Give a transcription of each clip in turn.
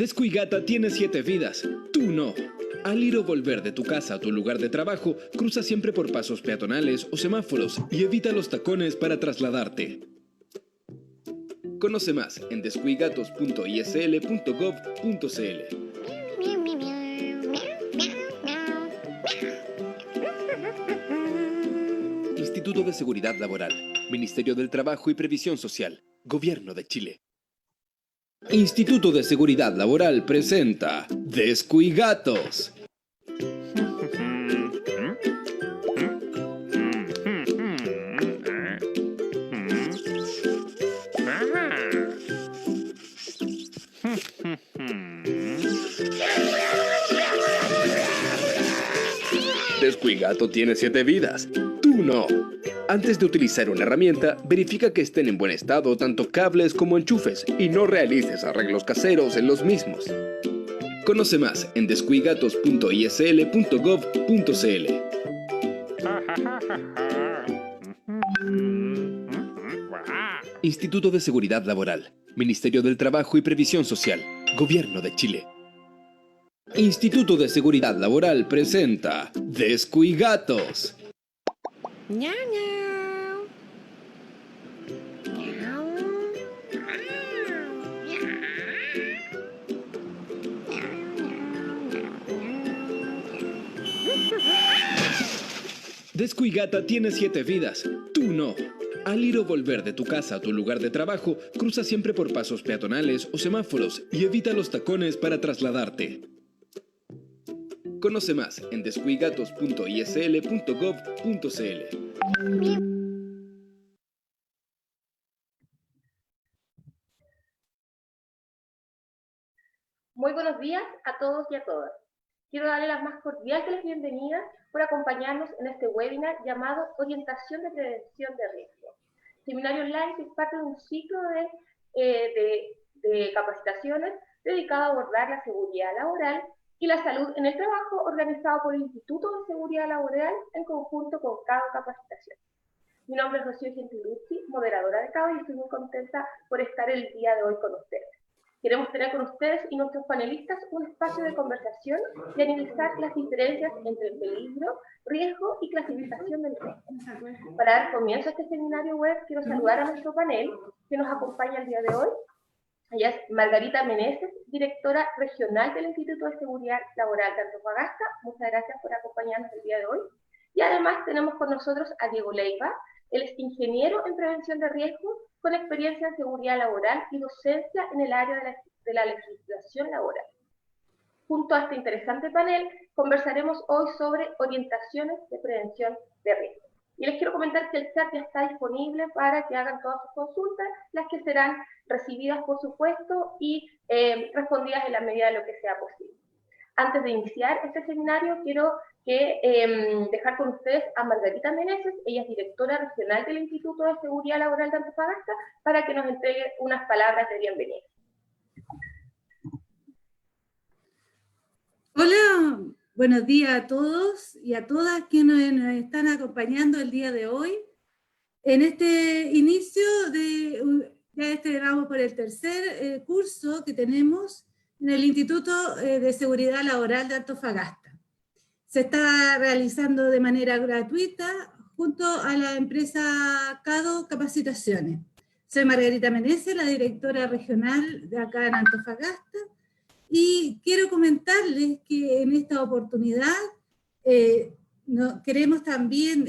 Descuigata tiene 7 vidas, tú no. Al ir o volver de tu casa a tu lugar de trabajo, cruza siempre por pasos peatonales o semáforos y evita los tacones para trasladarte. Conoce más en descuigatos.isl.gov.cl. Instituto de Seguridad Laboral, Ministerio del Trabajo y Previsión Social, Gobierno de Chile. Instituto de Seguridad Laboral presenta Descuigatos. Descuigato tiene 7 vidas, tú no. Antes de utilizar una herramienta, verifica que estén en buen estado tanto cables como enchufes y no realices arreglos caseros en los mismos. Conoce más en descuigatos.isl.gov.cl. Instituto de Seguridad Laboral, Ministerio del Trabajo y Previsión Social, Gobierno de Chile. Instituto de Seguridad Laboral presenta Descuigatos. Ñau, ñau. Ñau. Descuigata tiene 7 vidas, tú no. Al ir o volver de tu casa a tu lugar de trabajo, cruza siempre por pasos peatonales o semáforos y evita los tacones para trasladarte. Conoce más en descuigatos.isl.gov.cl. Muy buenos días a todos y a todas. Quiero darle las más cordiales bienvenidas por acompañarnos en este webinar llamado Orientación de Prevención de Riesgo. Seminario online que es parte de un ciclo de capacitaciones dedicado a abordar la seguridad laboral y la salud en el trabajo, organizado por el Instituto de Seguridad Laboral en conjunto con CADO Capacitación. Mi nombre es Rocío Gentiluzzi, moderadora de CADO, y estoy muy contenta por estar el día de hoy con ustedes. Queremos tener con ustedes y nuestros panelistas un espacio de conversación y analizar las diferencias entre el peligro, riesgo y clasificación del riesgo. Para dar comienzo a este seminario web, quiero saludar a nuestro panel que nos acompaña el día de hoy. Ella es Margarita Meneses, directora regional del Instituto de Seguridad Laboral de Antofagasta. Muchas gracias por acompañarnos el día de hoy. Y además tenemos con nosotros a Diego Leiva. Él es ingeniero en prevención de riesgos con experiencia en seguridad laboral y docencia en el área de la legislación laboral. Junto a este interesante panel, conversaremos hoy sobre orientaciones de prevención de riesgos. Y les quiero comentar que el chat ya está disponible para que hagan todas sus consultas, las que serán recibidas, por supuesto, y respondidas en la medida de lo que sea posible. Antes de iniciar este seminario, quiero dejar con ustedes a Margarita Meneses. Ella es directora regional del Instituto de Seguridad Laboral de Antofagasta, para que nos entregue unas palabras de bienvenida. Hola, buenos días a todos y a todas quienes nos están acompañando el día de hoy. En este inicio vamos por el tercer curso que tenemos en el Instituto de Seguridad Laboral de Antofagasta. Se está realizando de manera gratuita junto a la empresa CADO Capacitaciones. Soy Margarita Meneses, la directora regional de acá en Antofagasta, y quiero comentarles que en esta oportunidad queremos también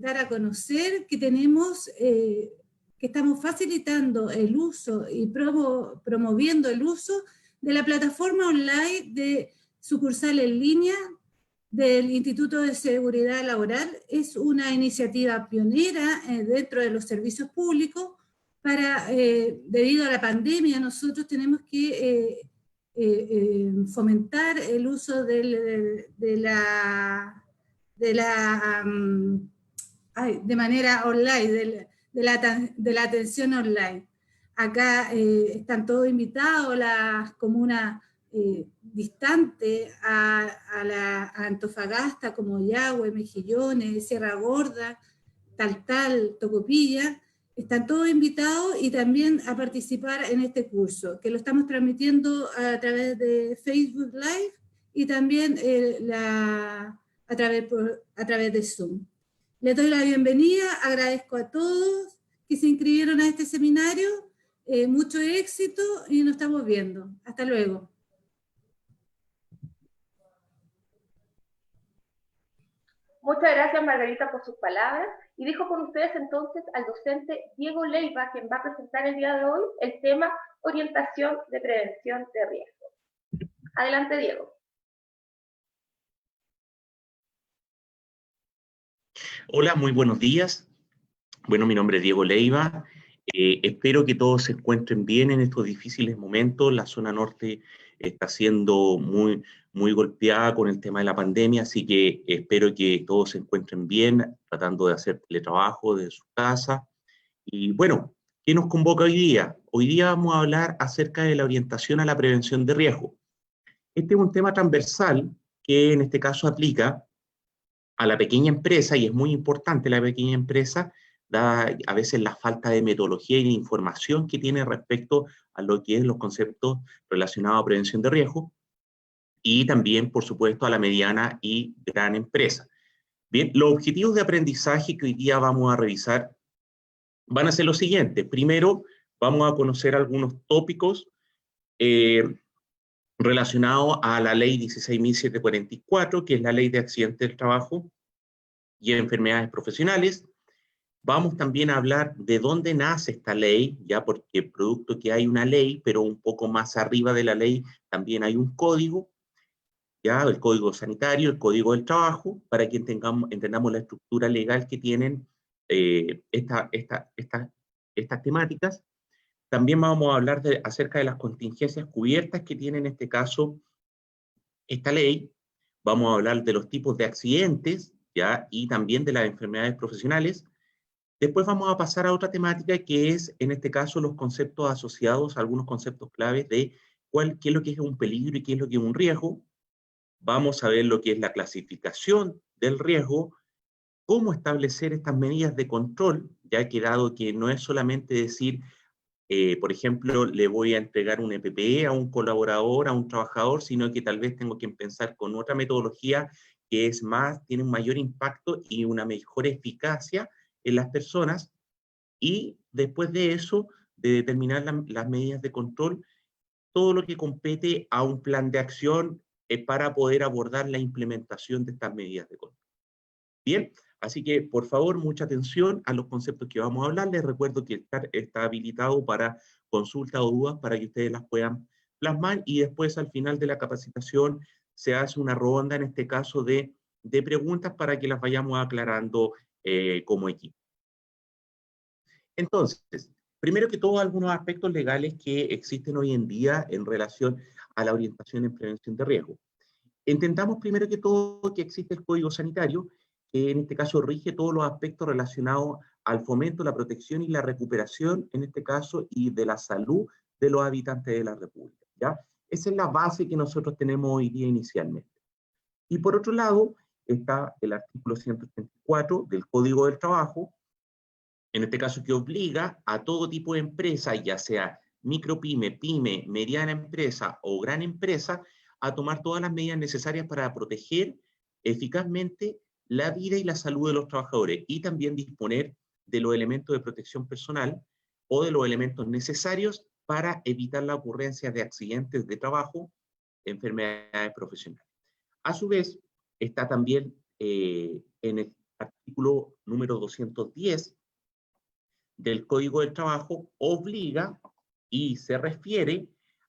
dar a conocer que que estamos facilitando el uso y promoviendo el uso de la plataforma online de sucursal en línea del Instituto de Seguridad Laboral. Es una iniciativa pionera dentro de los servicios públicos. Debido a la pandemia, nosotros tenemos que fomentar el uso de manera online, de la atención online. Acá están todos invitados, las comunas distantes a Antofagasta, como Yahue, Mejillones, Sierra Gorda, Taltal, Tocopilla, Están todos invitados y también a participar en este curso, que lo estamos transmitiendo a través de Facebook Live y también a través de Zoom. Les doy la bienvenida, agradezco a todos que se inscribieron a este seminario, mucho éxito y nos estamos viendo. Hasta luego. Muchas gracias, Margarita, por sus palabras. Y dejo con ustedes entonces al docente Diego Leiva, quien va a presentar el día de hoy el tema orientación de prevención de riesgo. Adelante, Diego. Hola, muy buenos días. Bueno, mi nombre es Diego Leiva. Espero que todos se encuentren bien en estos difíciles momentos. La zona norte está siendo muy golpeada con el tema de la pandemia, así que espero que todos se encuentren bien, tratando de hacer teletrabajo desde su casa. Y bueno, ¿qué nos convoca hoy día? Hoy día vamos a hablar acerca de la orientación a la prevención de riesgo. Este es un tema transversal que en este caso aplica a la pequeña empresa, y es muy importante la pequeña empresa, dada a veces la falta de metodología y de información que tiene respecto a lo que es los conceptos relacionados a prevención de riesgo, y también, por supuesto, a la mediana y gran empresa. Bien, los objetivos de aprendizaje que hoy día vamos a revisar van a ser los siguientes. Primero, vamos a conocer algunos tópicos relacionados a la ley 16.744, que es la ley de accidentes del trabajo y enfermedades profesionales. Vamos también a hablar de dónde nace esta ley, ya porque producto que hay una ley, pero un poco más arriba de la ley también hay un código, ya el código sanitario, el código del trabajo, para que entendamos la estructura legal que tienen estas temáticas. También vamos a hablar acerca de las contingencias cubiertas que tiene en este caso esta ley. Vamos a hablar de los tipos de accidentes, ¿ya? Y también de las enfermedades profesionales. Después vamos a pasar a otra temática que es, en este caso, los conceptos asociados, algunos conceptos claves de qué es lo que es un peligro y qué es lo que es un riesgo. Vamos a ver lo que es la clasificación del riesgo, cómo establecer estas medidas de control, ya que dado que no es solamente decir, por ejemplo, le voy a entregar un EPP a un colaborador, a un trabajador, sino que tal vez tengo que empezar con otra metodología que tiene un mayor impacto y una mejor eficacia en las personas, y después de eso, de determinar las medidas de control, todo lo que compete a un plan de acción para poder abordar la implementación de estas medidas de control. Bien, así que por favor, mucha atención a los conceptos que vamos a hablar. Les recuerdo que está habilitado para consulta o dudas para que ustedes las puedan plasmar, y después al final de la capacitación se hace una ronda, en este caso de preguntas, para que las vayamos aclarando como equipo. Entonces, primero que todo, algunos aspectos legales que existen hoy en día en relación a la orientación en prevención de riesgo. Entendamos primero que todo que existe el Código Sanitario, que en este caso rige todos los aspectos relacionados al fomento, la protección y la recuperación, en este caso, y de la salud de los habitantes de la República, ¿ya? Esa es la base que nosotros tenemos hoy día inicialmente. Y por otro lado, está el artículo 134 del Código del Trabajo, en este caso que obliga a todo tipo de empresa, ya sea micropyme, pyme, mediana empresa o gran empresa, a tomar todas las medidas necesarias para proteger eficazmente la vida y la salud de los trabajadores, y también disponer de los elementos de protección personal o de los elementos necesarios para evitar la ocurrencia de accidentes de trabajo, enfermedades profesionales. A su vez, está también en el artículo número 210 del Código del Trabajo, obliga y se refiere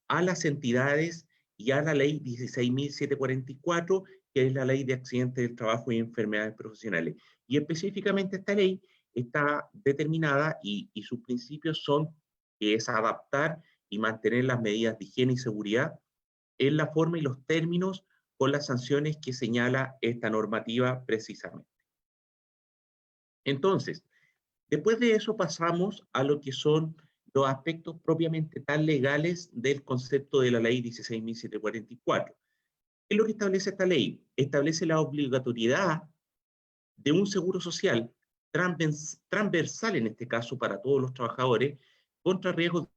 a las entidades y a la ley 16.744, que es la ley de accidentes del trabajo y enfermedades profesionales. Y específicamente esta ley está determinada y sus principios son que es adaptar y mantener las medidas de higiene y seguridad en la forma y los términos con las sanciones que señala esta normativa precisamente. Entonces, después de eso pasamos a lo que son los aspectos propiamente tan legales del concepto de la ley 16.744. ¿Qué es lo que establece esta ley? Establece la obligatoriedad de un seguro social, transversal en este caso para todos los trabajadores contra riesgos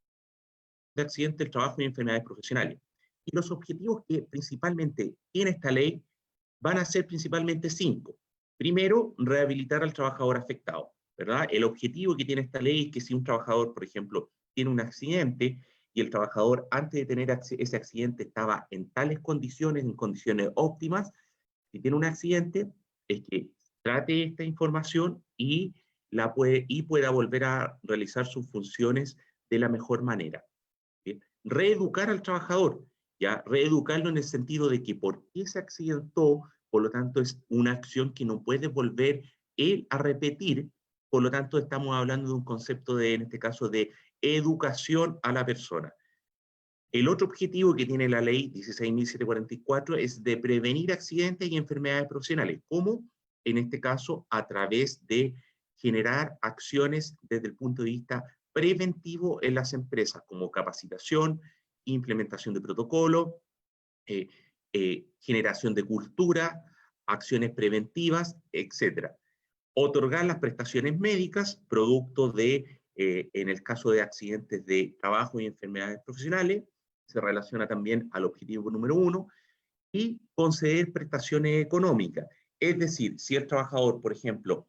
de accidente del trabajo y enfermedades profesionales. Y los objetivos que principalmente tiene esta ley van a ser principalmente 5. Primero, rehabilitar al trabajador afectado, ¿verdad? El objetivo que tiene esta ley es que si un trabajador, por ejemplo, tiene un accidente y el trabajador antes de tener ese accidente estaba en tales condiciones, en condiciones óptimas, si tiene un accidente, es que trate esta información y pueda volver a realizar sus funciones de la mejor manera. ¿Bien? Reeducar al trabajador, ya reeducarlo en el sentido de que por qué se accidentó, por lo tanto es una acción que no puede volver él a repetir, por lo tanto estamos hablando de un concepto de, en este caso, de educación a la persona. El otro objetivo que tiene la ley 16.744 es de prevenir accidentes y enfermedades profesionales. ¿Cómo? En este caso, a través de generar acciones desde el punto de vista preventivo en las empresas, como capacitación, implementación de protocolo, generación de cultura, acciones preventivas, etc. Otorgar las prestaciones médicas, producto de, en el caso de accidentes de trabajo y enfermedades profesionales, se relaciona también al objetivo número 1, y conceder prestaciones económicas. Es decir, si el trabajador, por ejemplo,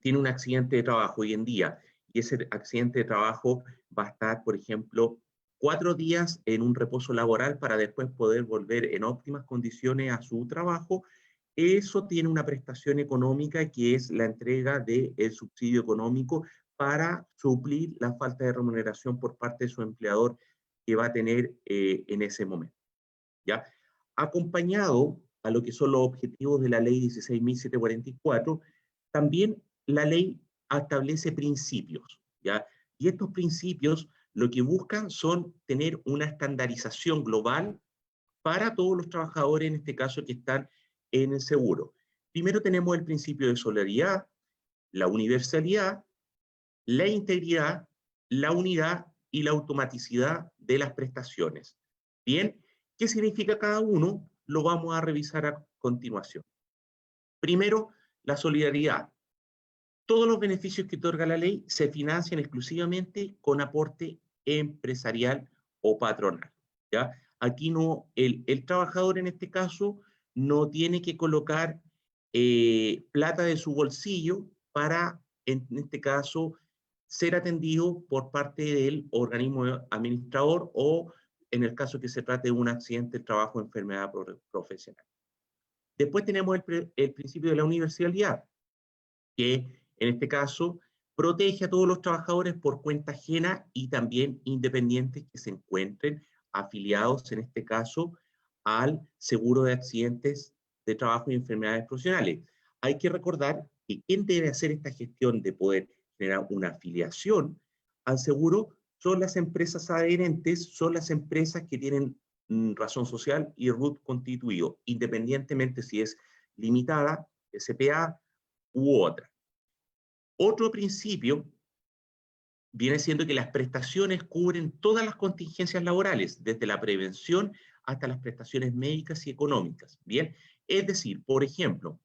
tiene un accidente de trabajo hoy en día, y ese accidente de trabajo va a estar, por ejemplo, 4 días en un reposo laboral para después poder volver en óptimas condiciones a su trabajo, eso tiene una prestación económica que es la entrega del subsidio económico para suplir la falta de remuneración por parte de su empleador que va a tener en ese momento, ¿ya? Acompañado a lo que son los objetivos de la ley 16.744, también la ley establece principios, ¿ya? Y estos principios lo que buscan son tener una estandarización global para todos los trabajadores, en este caso, que están en el seguro. Primero tenemos el principio de solidaridad, la universalidad, la integridad, la unidad y la automaticidad de las prestaciones. Bien, ¿qué significa cada uno? Lo vamos a revisar a continuación. Primero, la solidaridad. Todos los beneficios que otorga la ley se financian exclusivamente con aporte empresarial o patronal, ¿ya? Aquí no, el trabajador en este caso no tiene que colocar plata de su bolsillo para, en este caso, ser atendido por parte del organismo administrador o en el caso que se trate de un accidente de trabajo o enfermedad profesional. Después tenemos el principio de la universalidad, que en este caso protege a todos los trabajadores por cuenta ajena y también independientes que se encuentren afiliados, en este caso, al seguro de accidentes de trabajo y enfermedades profesionales. Hay que recordar que quien debe hacer esta gestión de poder generar una afiliación al seguro son las empresas adherentes, son las empresas que tienen razón social y RUT constituido, independientemente si es limitada, SPA u otra. Otro principio viene siendo que las prestaciones cubren todas las contingencias laborales, desde la prevención hasta las prestaciones médicas y económicas. Bien, es decir, por ejemplo,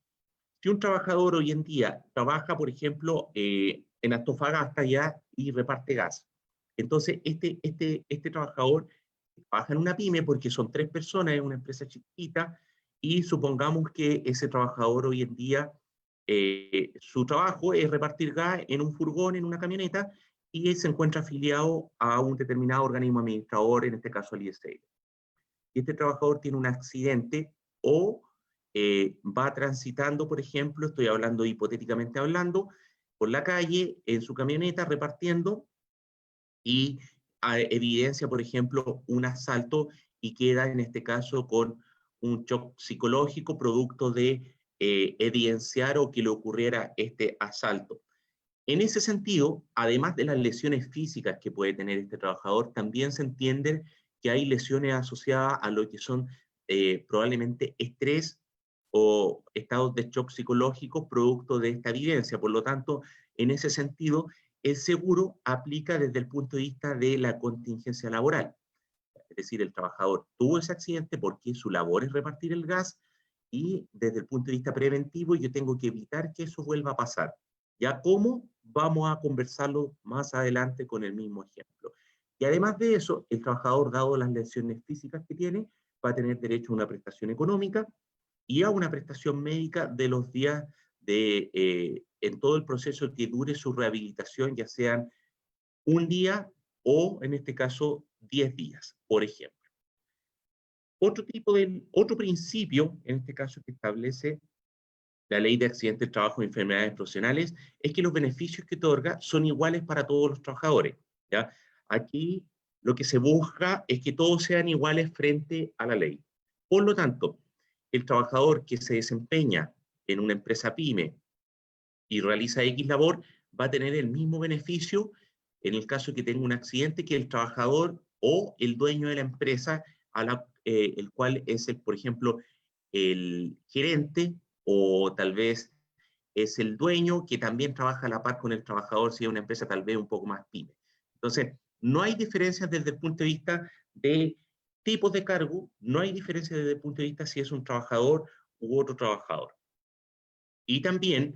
si un trabajador hoy en día trabaja, por ejemplo, en Antofagasta ya y reparte gas, entonces este trabajador trabaja en una pyme porque son 3 personas, es una empresa chiquita, y supongamos que ese trabajador hoy en día, su trabajo es repartir gas en un furgón, en una camioneta, y se encuentra afiliado a un determinado organismo administrador, en este caso al ISL. Y este trabajador tiene un accidente o va transitando, por ejemplo, estoy hablando hipotéticamente hablando, por la calle, en su camioneta, repartiendo, y evidencia, por ejemplo, un asalto y queda, en este caso, con un shock psicológico producto de evidenciar o que le ocurriera este asalto. En ese sentido, además de las lesiones físicas que puede tener este trabajador, también se entiende que hay lesiones asociadas a lo que son probablemente estrés o estados de shock psicológico producto de esta evidencia. Por lo tanto, en ese sentido, el seguro aplica desde el punto de vista de la contingencia laboral. Es decir, el trabajador tuvo ese accidente porque su labor es repartir el gas y desde el punto de vista preventivo yo tengo que evitar que eso vuelva a pasar. ¿Ya cómo? Vamos a conversarlo más adelante con el mismo ejemplo. Y además de eso, el trabajador, dado las lesiones físicas que tiene, va a tener derecho a una prestación económica y a una prestación médica de los días en todo el proceso que dure su rehabilitación, ya sean un día o, en este caso, 10 días, por ejemplo. Otro principio, en este caso, que establece la Ley de Accidentes de Trabajo y Enfermedades Profesionales, es que los beneficios que otorga son iguales para todos los trabajadores, ¿ya? Aquí lo que se busca es que todos sean iguales frente a la ley. Por lo tanto, el trabajador que se desempeña en una empresa PYME y realiza X labor, va a tener el mismo beneficio en el caso que tenga un accidente que el trabajador o el dueño de la empresa, el cual es, por ejemplo, el gerente o tal vez es el dueño que también trabaja a la par con el trabajador si es una empresa tal vez un poco más pyme. Entonces, no hay diferencias desde el punto de vista de tipos de cargo, no hay diferencias desde el punto de vista si es un trabajador u otro trabajador. Y también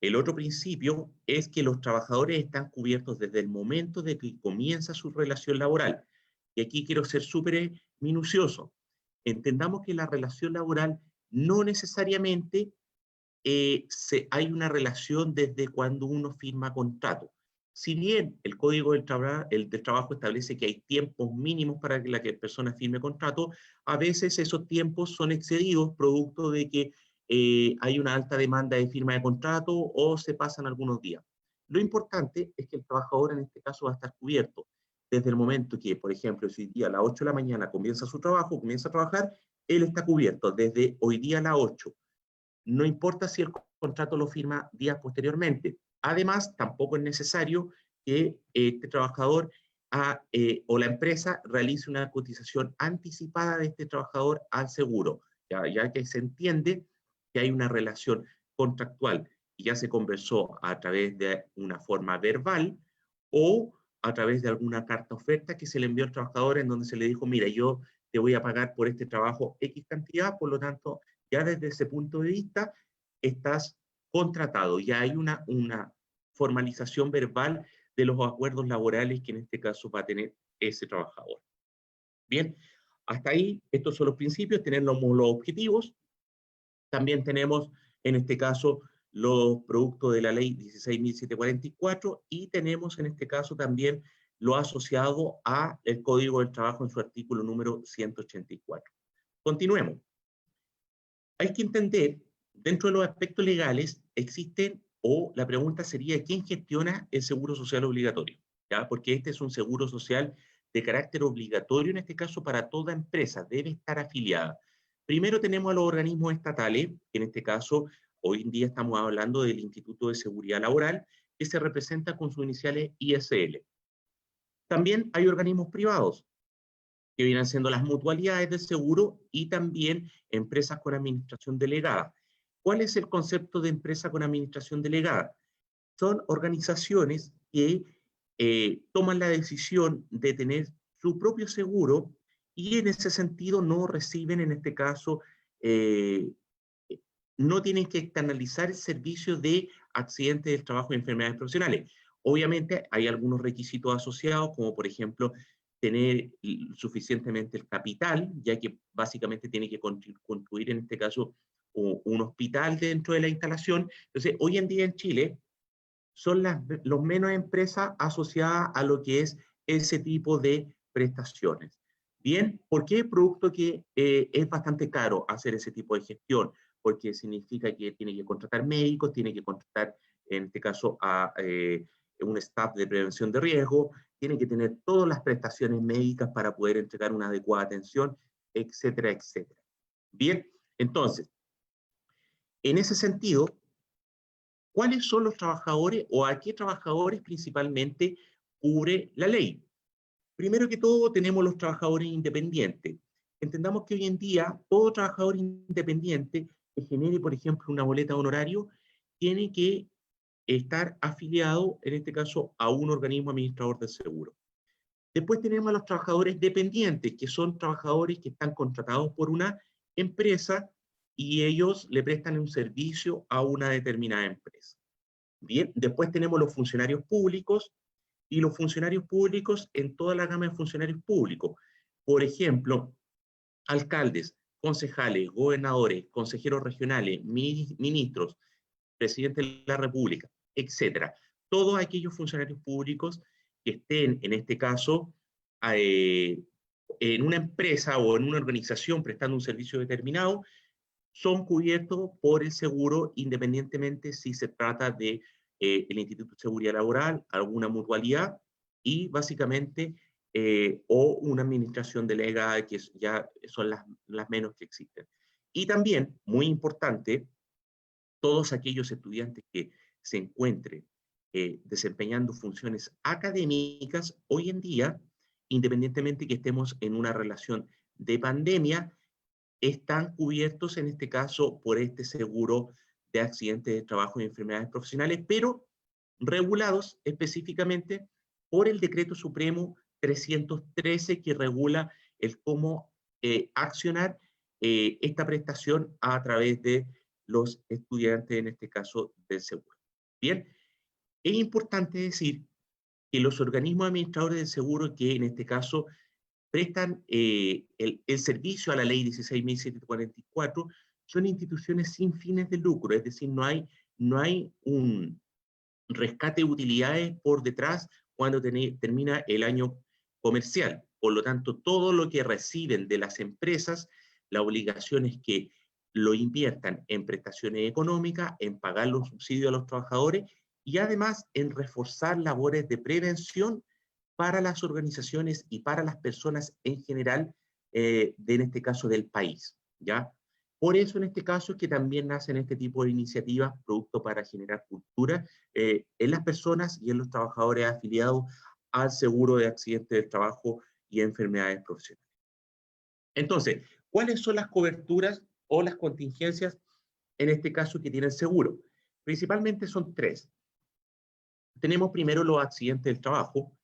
el otro principio es que los trabajadores están cubiertos desde el momento de que comienza su relación laboral. Y aquí quiero ser súper minucioso. Entendamos que la relación laboral no necesariamente hay una relación desde cuando uno firma contrato. Si bien el Código del Trabajo establece que hay tiempos mínimos para que la persona firme contrato, a veces esos tiempos son excedidos producto de que hay una alta demanda de firma de contrato o se pasan algunos días. Lo importante es que el trabajador en este caso va a estar cubierto desde el momento que, por ejemplo, si hoy día a las 8 de la mañana comienza su trabajo, comienza a trabajar, él está cubierto desde hoy día a las 8. No importa si el contrato lo firma días posteriormente. Además, tampoco es necesario que este trabajador o la empresa realice una cotización anticipada de este trabajador al seguro, ya que se entiende que hay una relación contractual y ya se conversó a través de una forma verbal o a través de alguna carta oferta que se le envió al trabajador en donde se le dijo, mira, yo te voy a pagar por este trabajo X cantidad, por lo tanto, ya desde ese punto de vista estás contratado, ya hay una formalización verbal de los acuerdos laborales que en este caso va a tener ese trabajador. Bien, hasta ahí, estos son los principios, tenemos los objetivos, también tenemos en este caso los productos de la ley 16.744 y tenemos en este caso también lo asociado al Código del Trabajo en su artículo número 184. Continuemos. Hay que entender, dentro de los aspectos legales, existen, o la pregunta sería, ¿quién gestiona el seguro social obligatorio? ¿Ya? Porque este es un seguro social de carácter obligatorio, en este caso, para toda empresa, debe estar afiliada. Primero tenemos a los organismos estatales, que en este caso, hoy en día estamos hablando del Instituto de Seguridad Laboral, que se representa con sus iniciales ISL. También hay organismos privados, que vienen siendo las mutualidades del seguro y también empresas con administración delegada. ¿Cuál es el concepto de empresa con administración delegada? Son organizaciones que toman la decisión de tener su propio seguro y en ese sentido no reciben, en este caso, no tienen que externalizar el servicio de accidentes del trabajo y enfermedades profesionales. Obviamente hay algunos requisitos asociados, como por ejemplo, tener suficientemente el capital, ya que básicamente tiene que construir en este caso un hospital dentro de la instalación. Entonces, hoy en día en Chile son los menos empresas asociadas a lo que es ese tipo de prestaciones. Bien, ¿por qué? Producto que es bastante caro hacer ese tipo de gestión, porque significa que tiene que contratar médicos, tiene que contratar, en este caso, a un staff de prevención de riesgo, tiene que tener todas las prestaciones médicas para poder entregar una adecuada atención, etcétera, etcétera. Bien, entonces, en ese sentido, ¿cuáles son los trabajadores o a qué trabajadores principalmente cubre la ley? Primero que todo, tenemos los trabajadores independientes. Entendamos que hoy en día, todo trabajador independiente que genere, por ejemplo, una boleta de honorario, tiene que estar afiliado, en este caso, a un organismo administrador del seguro. Después tenemos a los trabajadores dependientes, que son trabajadores que están contratados por una empresa y ellos le prestan un servicio a una determinada empresa. Bien, después tenemos los funcionarios públicos, y los funcionarios públicos en toda la gama de funcionarios públicos. Por ejemplo, alcaldes, concejales, gobernadores, consejeros regionales, ministros, presidente de la República, etcétera. Todos aquellos funcionarios públicos que estén, en este caso, en una empresa o en una organización prestando un servicio determinado, son cubiertos por el seguro, independientemente si se trata de el Instituto de Seguridad Laboral, alguna mutualidad, y básicamente, o una administración delegada, que ya son las menos que existen. Y también, muy importante, todos aquellos estudiantes que se encuentren desempeñando funciones académicas hoy en día, independientemente que estemos en una relación de pandemia, están cubiertos en este caso por este seguro de accidentes de trabajo y enfermedades profesionales, pero regulados específicamente por el Decreto Supremo 313, que regula el cómo accionar esta prestación a través de los estudiantes, en este caso del seguro. Bien, es importante decir que los organismos administradores del seguro, que en este caso prestan el servicio a la ley 16.744, son instituciones sin fines de lucro, es decir, no hay un rescate de utilidades por detrás cuando termina el año comercial. Por lo tanto, todo lo que reciben de las empresas, la obligación es que lo inviertan en prestaciones económicas, en pagar los subsidios a los trabajadores y además en reforzar labores de prevención para las organizaciones y para las personas en general, en este caso del país, ¿ya? Por eso en este caso es que también nacen este tipo de iniciativas, producto para generar cultura en las personas y en los trabajadores afiliados al seguro de accidentes del trabajo y enfermedades profesionales. Entonces, ¿cuáles son las coberturas o las contingencias en este caso que tiene el seguro? Principalmente son tres. Tenemos primero los accidentes del trabajo,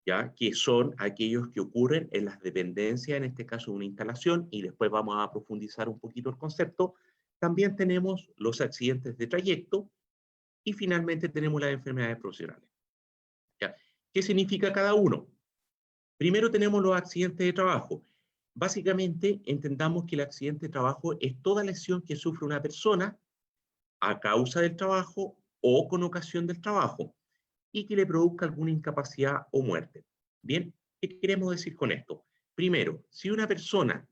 ¿ya? Que son aquellos que ocurren en las dependencias, en este caso de una instalación, y después vamos a profundizar un poquito el concepto. También tenemos los accidentes de trayecto, y finalmente tenemos las enfermedades profesionales, ¿ya? ¿Qué significa cada uno? Primero tenemos los accidentes de trabajo. Básicamente, entendamos que el accidente de trabajo es toda lesión que sufre una persona a causa del trabajo o con ocasión del trabajo, y que le produzca alguna incapacidad o muerte. Bien, ¿qué queremos decir con esto? Primero, si una persona,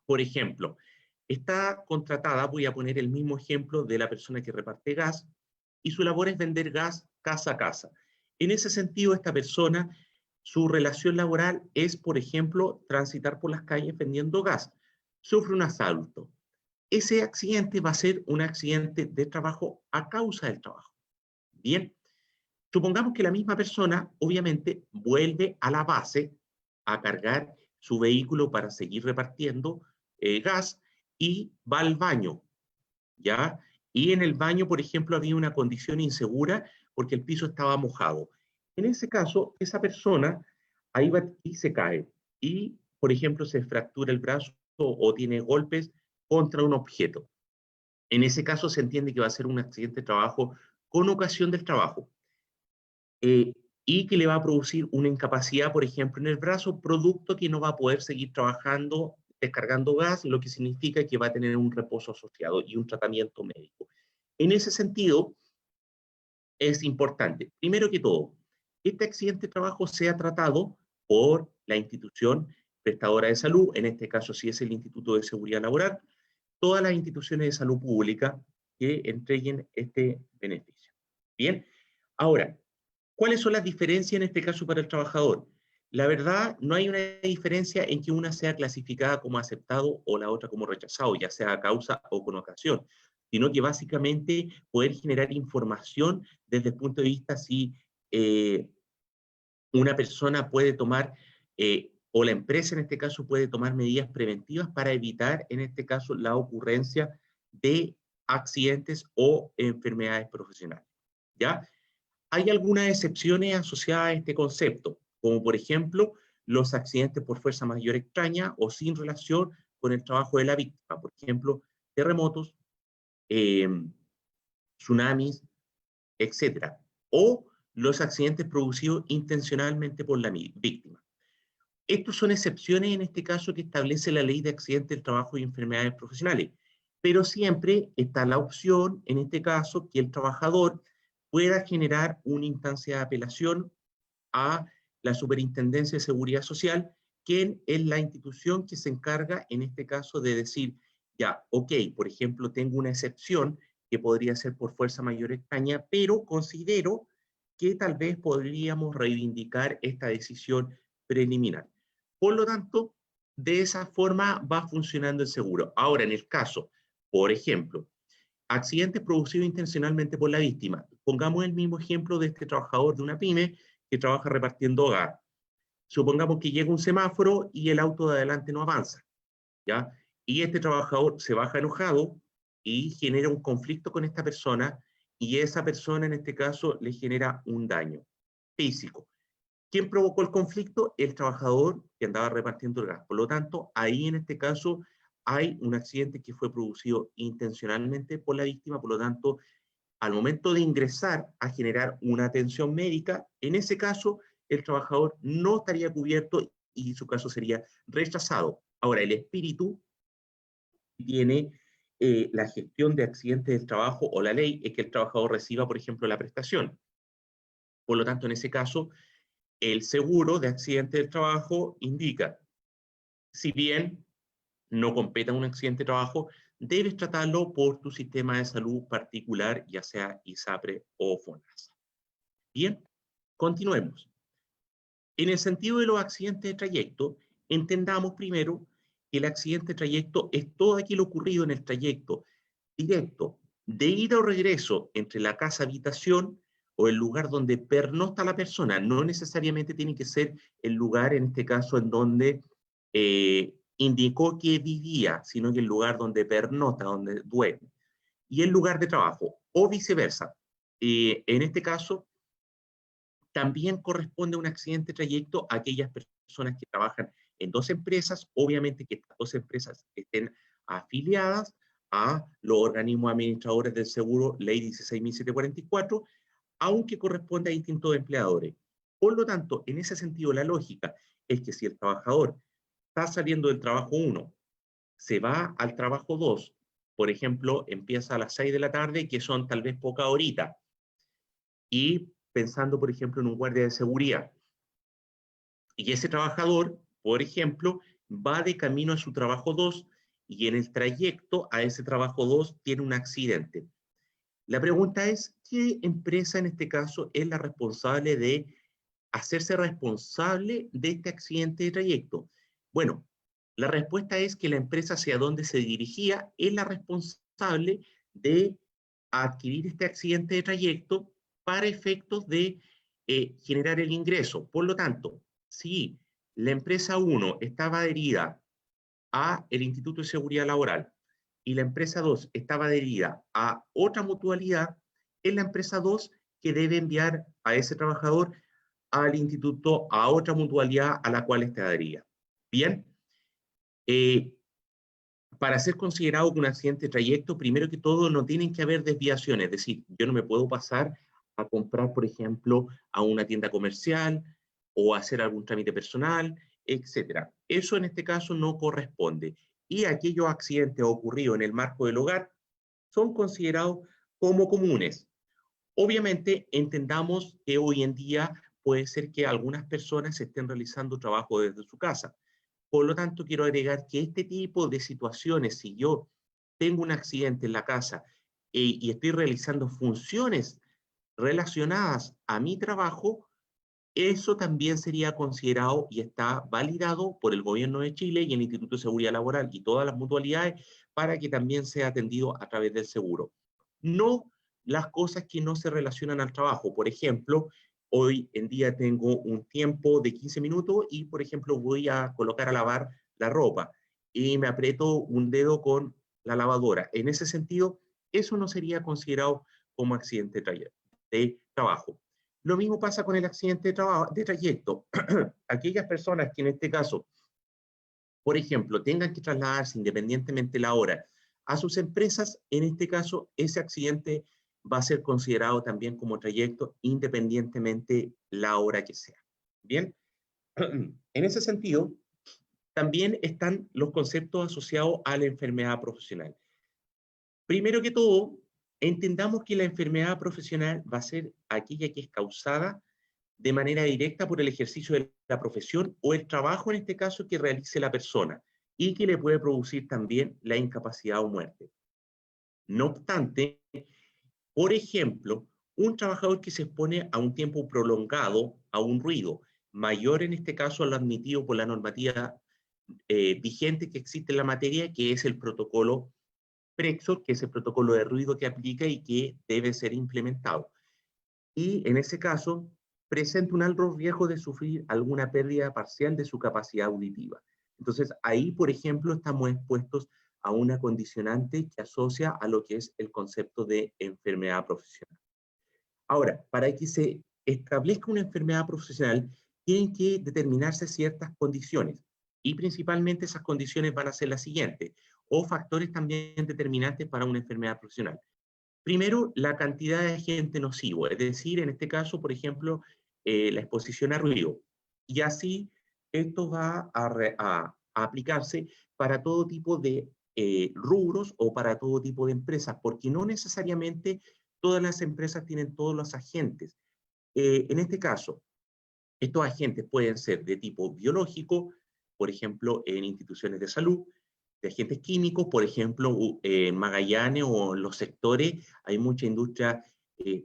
por ejemplo, está contratada, voy a poner el mismo ejemplo de la persona que reparte gas, y su labor es vender gas casa a casa. En ese sentido, esta persona, su relación laboral es, por ejemplo, transitar por las calles vendiendo gas. Sufre un asalto. Ese accidente va a ser un accidente de trabajo a causa del trabajo. Bien, supongamos que la misma persona, obviamente, vuelve a la base a cargar su vehículo para seguir repartiendo gas y va al baño, ¿ya? Y en el baño, por ejemplo, había una condición insegura porque el piso estaba mojado. En ese caso, esa persona ahí va y se cae y, por ejemplo, se fractura el brazo o tiene golpes contra un objeto. En ese caso se entiende que va a ser un accidente de trabajo con ocasión del trabajo. Y que le va a producir una incapacidad, por ejemplo, en el brazo, producto que no va a poder seguir trabajando, descargando gas, lo que significa que va a tener un reposo asociado y un tratamiento médico. En ese sentido, es importante, primero que todo, que este accidente de trabajo sea tratado por la institución prestadora de salud, en este caso si es el Instituto de Seguridad Laboral, todas las instituciones de salud pública que entreguen este beneficio. Bien, ahora, ¿cuáles son las diferencias en este caso para el trabajador? La verdad, no hay una diferencia en que una sea clasificada como aceptado o la otra como rechazado, ya sea a causa o con ocasión, sino que básicamente poder generar información desde el punto de vista si una persona puede tomar, o la empresa en este caso puede tomar medidas preventivas para evitar en este caso la ocurrencia de accidentes o enfermedades profesionales, ¿ya? Hay algunas excepciones asociadas a este concepto, como por ejemplo los accidentes por fuerza mayor extraña o sin relación con el trabajo de la víctima, por ejemplo, terremotos, tsunamis, etc. O los accidentes producidos intencionalmente por la víctima. Estos son excepciones en este caso que establece la Ley de Accidentes del Trabajo y Enfermedades Profesionales, pero siempre está la opción, en este caso, que el trabajador pueda generar una instancia de apelación a la Superintendencia de Seguridad Social, quien es la institución que se encarga, en este caso, de decir, ya, ok, por ejemplo, tengo una excepción que podría ser por fuerza mayor extraña, pero considero que tal vez podríamos reivindicar esta decisión preliminar. Por lo tanto, de esa forma va funcionando el seguro. Ahora, en el caso, por ejemplo, accidentes producidos intencionalmente por la víctima. Pongamos el mismo ejemplo de este trabajador de una pyme que trabaja repartiendo gas. Supongamos que llega un semáforo y el auto de adelante no avanza, ¿ya? Y este trabajador se baja enojado y genera un conflicto con esta persona, y esa persona en este caso le genera un daño físico. ¿Quién provocó el conflicto? El trabajador que andaba repartiendo el gas. Por lo tanto, ahí en este caso hay un accidente que fue producido intencionalmente por la víctima. Por lo tanto, al momento de ingresar a generar una atención médica, en ese caso el trabajador no estaría cubierto y su caso sería rechazado. Ahora, el espíritu tiene la gestión de accidentes del trabajo o la ley es que el trabajador reciba, por ejemplo, la prestación. Por lo tanto, en ese caso, el seguro de accidente del trabajo indica, si bien no compete a un accidente de trabajo, debes tratarlo por tu sistema de salud particular, ya sea ISAPRE o FONASA. Bien, continuemos. En el sentido de los accidentes de trayecto, entendamos primero que el accidente de trayecto es todo aquello ocurrido en el trayecto directo de ida o regreso entre la casa-habitación o el lugar donde pernocta la persona. No necesariamente tiene que ser el lugar, en este caso, en donde indicó que vivía, sino que el lugar donde pernocta, donde duerme. Y el lugar de trabajo, o viceversa. En este caso, también corresponde a un accidente de trayecto a aquellas personas que trabajan en dos empresas, obviamente que estas dos empresas estén afiliadas a los organismos administradores del seguro, Ley 16.744, aunque corresponde a distintos empleadores. Por lo tanto, en ese sentido, la lógica es que si el trabajador está saliendo del trabajo 1, se va al trabajo 2, por ejemplo, empieza a las 6 de la tarde, que son tal vez poca horita, y pensando, por ejemplo, en un guardia de seguridad, y ese trabajador, por ejemplo, va de camino a su trabajo 2, y en el trayecto a ese trabajo 2 tiene un accidente. La pregunta es, ¿qué empresa en este caso es la responsable de hacerse responsable de este accidente de trayecto? Bueno, la respuesta es que la empresa hacia donde se dirigía es la responsable de adquirir este accidente de trayecto para efectos de generar el ingreso. Por lo tanto, si la empresa 1 estaba adherida a el Instituto de Seguridad Laboral y la empresa 2 estaba adherida a otra mutualidad, es la empresa 2 que debe enviar a ese trabajador al instituto, a otra mutualidad a la cual está adherida. Bien, para ser considerado un accidente de trayecto, primero que todo no tienen que haber desviaciones, es decir, yo no me puedo pasar a comprar, por ejemplo, a una tienda comercial o hacer algún trámite personal, etc. Eso en este caso no corresponde. Y aquellos accidentes ocurridos en el marco del hogar son considerados como comunes. Obviamente, entendamos que hoy en día puede ser que algunas personas estén realizando trabajo desde su casa. Por lo tanto, quiero agregar que este tipo de situaciones, si yo tengo un accidente en la casa y estoy realizando funciones relacionadas a mi trabajo, eso también sería considerado y está validado por el Gobierno de Chile y el Instituto de Seguridad Laboral y todas las mutualidades para que también sea atendido a través del seguro. No las cosas que no se relacionan al trabajo. Por ejemplo, hoy en día tengo un tiempo de 15 minutos y, por ejemplo, voy a colocar a lavar la ropa y me aprieto un dedo con la lavadora. En ese sentido, eso no sería considerado como accidente de trabajo. Lo mismo pasa con el accidente de trayecto. Aquellas personas que en este caso, por ejemplo, tengan que trasladarse independientemente de la hora a sus empresas, en este caso, ese accidente va a ser considerado también como trayecto independientemente la hora que sea. Bien, en ese sentido, también están los conceptos asociados a la enfermedad profesional. Primero que todo, entendamos que la enfermedad profesional va a ser aquella que es causada de manera directa por el ejercicio de la profesión o el trabajo, en este caso, que realice la persona y que le puede producir también la incapacidad o muerte. No obstante, por ejemplo, un trabajador que se expone a un tiempo prolongado a un ruido, mayor en este caso a lo admitido por la normativa vigente que existe en la materia, que es el protocolo Prexor, que es el protocolo de ruido que aplica y que debe ser implementado. Y en ese caso, presenta un alto riesgo de sufrir alguna pérdida parcial de su capacidad auditiva. Entonces, ahí, por ejemplo, estamos expuestos a una condicionante que asocia a lo que es el concepto de enfermedad profesional. Ahora, para que se establezca una enfermedad profesional, tienen que determinarse ciertas condiciones, y principalmente esas condiciones van a ser las siguientes, o factores también determinantes para una enfermedad profesional. Primero, la cantidad de agente nocivo, es decir, en este caso, por ejemplo, la exposición a ruido. Y así, esto va a aplicarse para todo tipo de rubros o para todo tipo de empresas, porque no necesariamente todas las empresas tienen todos los agentes. En este caso, estos agentes pueden ser de tipo biológico, por ejemplo, en instituciones de salud, de agentes químicos, por ejemplo, en Magallanes o en los sectores hay mucha industria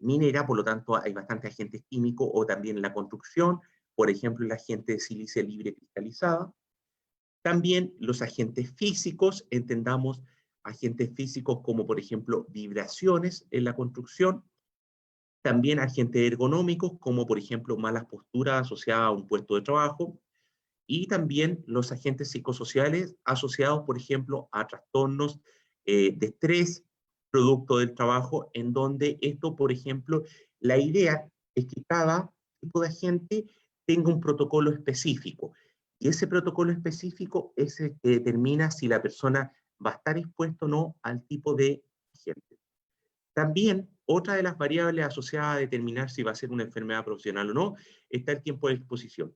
minera, por lo tanto hay bastantes agentes químicos, o también en la construcción, por ejemplo, el agente de sílice libre cristalizada. También los agentes físicos, entendamos agentes físicos como, por ejemplo, vibraciones en la construcción. También agentes ergonómicos, como por ejemplo malas posturas asociadas a un puesto de trabajo. Y también los agentes psicosociales asociados, por ejemplo, a trastornos de estrés, producto del trabajo, en donde esto, por ejemplo, la idea es que cada tipo de agente tenga un protocolo específico. Y ese protocolo específico es el que determina si la persona va a estar expuesta o no al tipo de agente. También, otra de las variables asociadas a determinar si va a ser una enfermedad profesional o no, está el tiempo de exposición.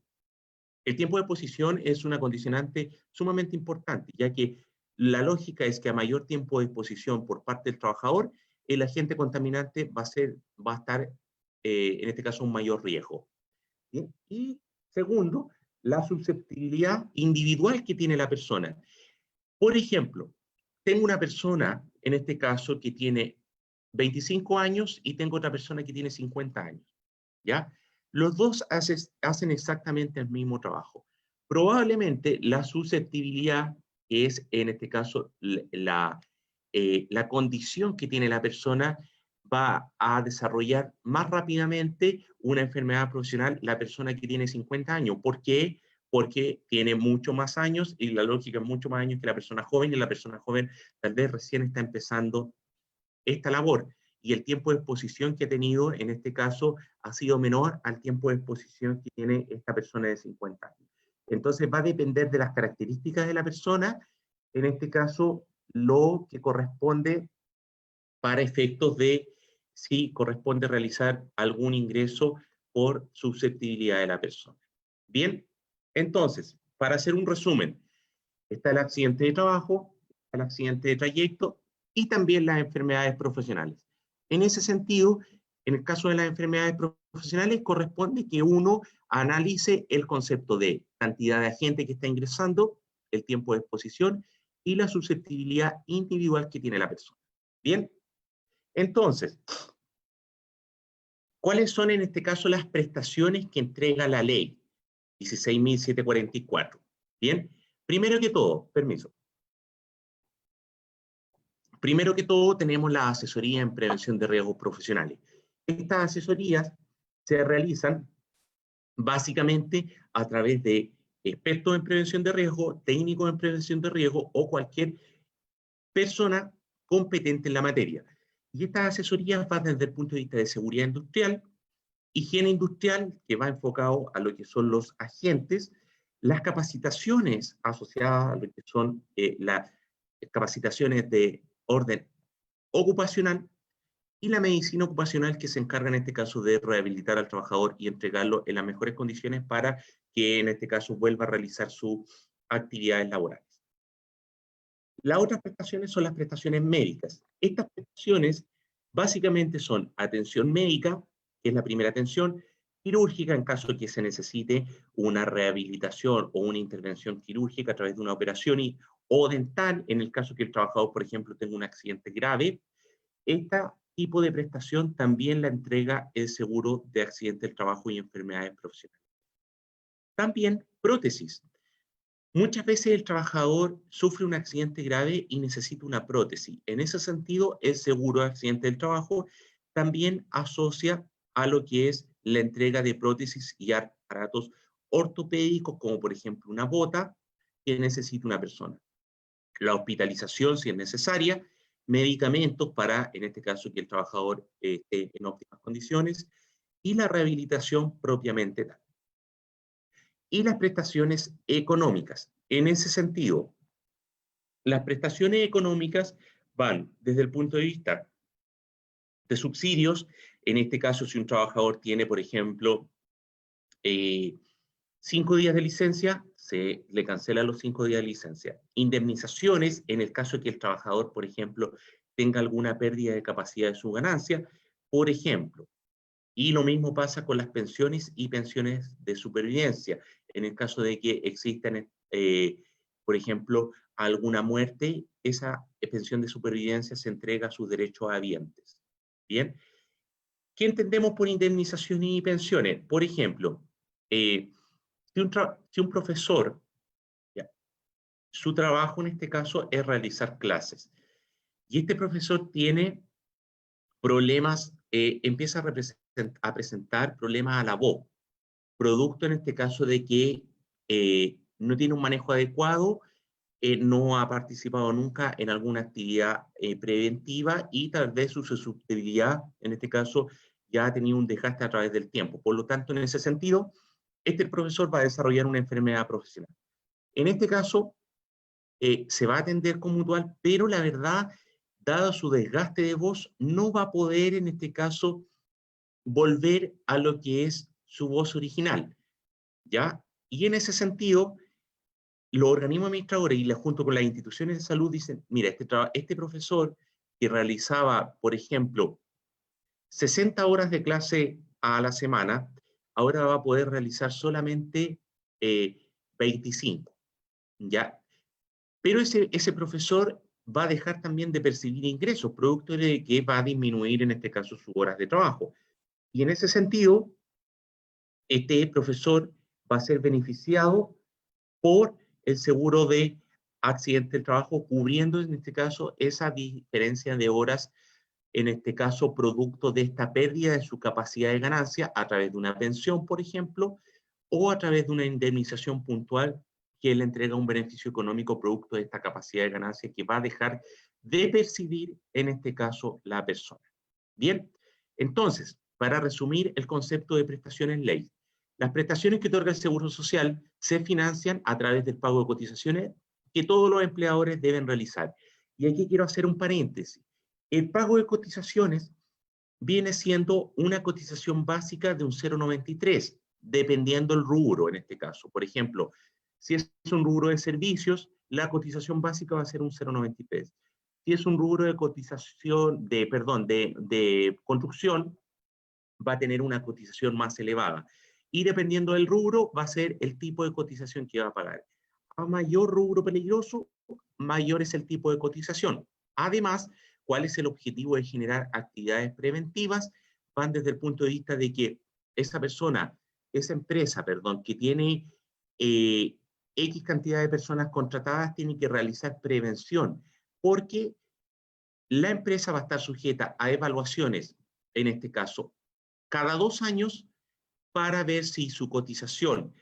El tiempo de exposición es una condicionante sumamente importante, ya que la lógica es que a mayor tiempo de exposición por parte del trabajador, el agente contaminante va a estar, en este caso, un mayor riesgo. ¿Bien? Y segundo, la susceptibilidad individual que tiene la persona. Por ejemplo, tengo una persona, en este caso, que tiene 25 años y tengo otra persona que tiene 50 años, ¿ya? Los dos hacen exactamente el mismo trabajo. Probablemente la susceptibilidad, que es en este caso la condición que tiene la persona, va a desarrollar más rápidamente una enfermedad profesional la persona que tiene 50 años. ¿Por qué? Porque tiene mucho más años y la lógica es mucho más años que la persona joven, y la persona joven tal vez recién está empezando esta labor, y el tiempo de exposición que ha tenido en este caso ha sido menor al tiempo de exposición que tiene esta persona de 50 años. Entonces va a depender de las características de la persona, en este caso lo que corresponde para efectos de si corresponde realizar algún ingreso por susceptibilidad de la persona. Bien, entonces, para hacer un resumen, está el accidente de trabajo, el accidente de trayecto y también las enfermedades profesionales. En ese sentido, en el caso de las enfermedades profesionales, corresponde que uno analice el concepto de cantidad de agente que está ingresando, el tiempo de exposición y la susceptibilidad individual que tiene la persona. Bien, entonces, ¿cuáles son en este caso las prestaciones que entrega la ley 16.744? Bien, primero que todo, permiso. Primero que todo, tenemos la asesoría en prevención de riesgos profesionales. Estas asesorías se realizan básicamente a través de expertos en prevención de riesgo, técnicos en prevención de riesgo o cualquier persona competente en la materia. Y estas asesorías van desde el punto de vista de seguridad industrial, higiene industrial, que va enfocado a lo que son los agentes, las capacitaciones asociadas a lo que son las capacitaciones de orden ocupacional, y la medicina ocupacional, que se encarga en este caso de rehabilitar al trabajador y entregarlo en las mejores condiciones para que en este caso vuelva a realizar sus actividades laborales. Las otras prestaciones son las prestaciones médicas. Estas prestaciones básicamente son atención médica, que es la primera atención, quirúrgica en caso de que se necesite una rehabilitación o una intervención quirúrgica a través de una operación, o dental en el caso que el trabajador, por ejemplo, tenga un accidente grave. Este tipo de prestación también la entrega el seguro de accidente del trabajo y enfermedades profesionales. También prótesis. Muchas veces el trabajador sufre un accidente grave y necesita una prótesis. En ese sentido, el seguro de accidente del trabajo también asocia a lo que es la entrega de prótesis y aparatos ortopédicos, como por ejemplo una bota que necesita una persona. La hospitalización, si es necesaria, medicamentos para, en este caso, que el trabajador esté en óptimas condiciones, y la rehabilitación propiamente tal. Y las prestaciones económicas. En ese sentido, las prestaciones económicas van desde el punto de vista de subsidios. En este caso, si un trabajador tiene, por ejemplo, 5 días de licencia, se le cancela los 5 días de licencia. Indemnizaciones, en el caso de que el trabajador, por ejemplo, tenga alguna pérdida de capacidad de su ganancia, por ejemplo. Y lo mismo pasa con las pensiones y pensiones de supervivencia. En el caso de que existan, por ejemplo, alguna muerte, esa pensión de supervivencia se entrega a sus derechos habientes. ¿Bien? ¿Qué entendemos por indemnización y pensiones? Por ejemplo, si un profesor, ya, su trabajo en este caso es realizar clases, y este profesor tiene problemas, empieza a presentar problemas a la voz, producto en este caso de que no tiene un manejo adecuado, no ha participado nunca en alguna actividad preventiva y tal vez su susceptibilidad, en este caso, ya ha tenido un desgaste a través del tiempo. Por lo tanto, en ese sentido, este profesor va a desarrollar una enfermedad profesional. En este caso, se va a atender con mutual, pero la verdad, dado su desgaste de voz, no va a poder, en este caso, volver a lo que es su voz original, ¿ya? Y en ese sentido, los organismos administradores y junto con las instituciones de salud dicen, mira, este profesor que realizaba, por ejemplo, 60 horas de clase a la semana, ahora va a poder realizar solamente 25, ¿ya? Pero ese profesor va a dejar también de percibir ingresos, producto de que va a disminuir, en este caso, sus horas de trabajo. Y en ese sentido, este profesor va a ser beneficiado por el seguro de accidente del trabajo, cubriendo en este caso esa diferencia de horas, en este caso producto de esta pérdida de su capacidad de ganancia a través de una pensión, por ejemplo, o a través de una indemnización puntual que le entrega un beneficio económico producto de esta capacidad de ganancia que va a dejar de percibir, en este caso, la persona. Bien, entonces, para resumir el concepto de prestaciones ley, las prestaciones que otorga el Seguro Social se financian a través del pago de cotizaciones que todos los empleadores deben realizar. Y aquí quiero hacer un paréntesis. El pago de cotizaciones viene siendo una cotización básica de un 0,93, dependiendo el rubro en este caso. Por ejemplo, si es un rubro de servicios, la cotización básica va a ser un 0,93. Si es un rubro de cotización, de construcción, va a tener una cotización más elevada. Y dependiendo del rubro, va a ser el tipo de cotización que va a pagar. A mayor rubro peligroso, mayor es el tipo de cotización. Además, ¿cuál es el objetivo de generar actividades preventivas? Van desde el punto de vista de que esa empresa, que tiene X cantidad de personas contratadas, tiene que realizar prevención, porque la empresa va a estar sujeta a evaluaciones, en este caso, cada 2 años, para ver si su cotización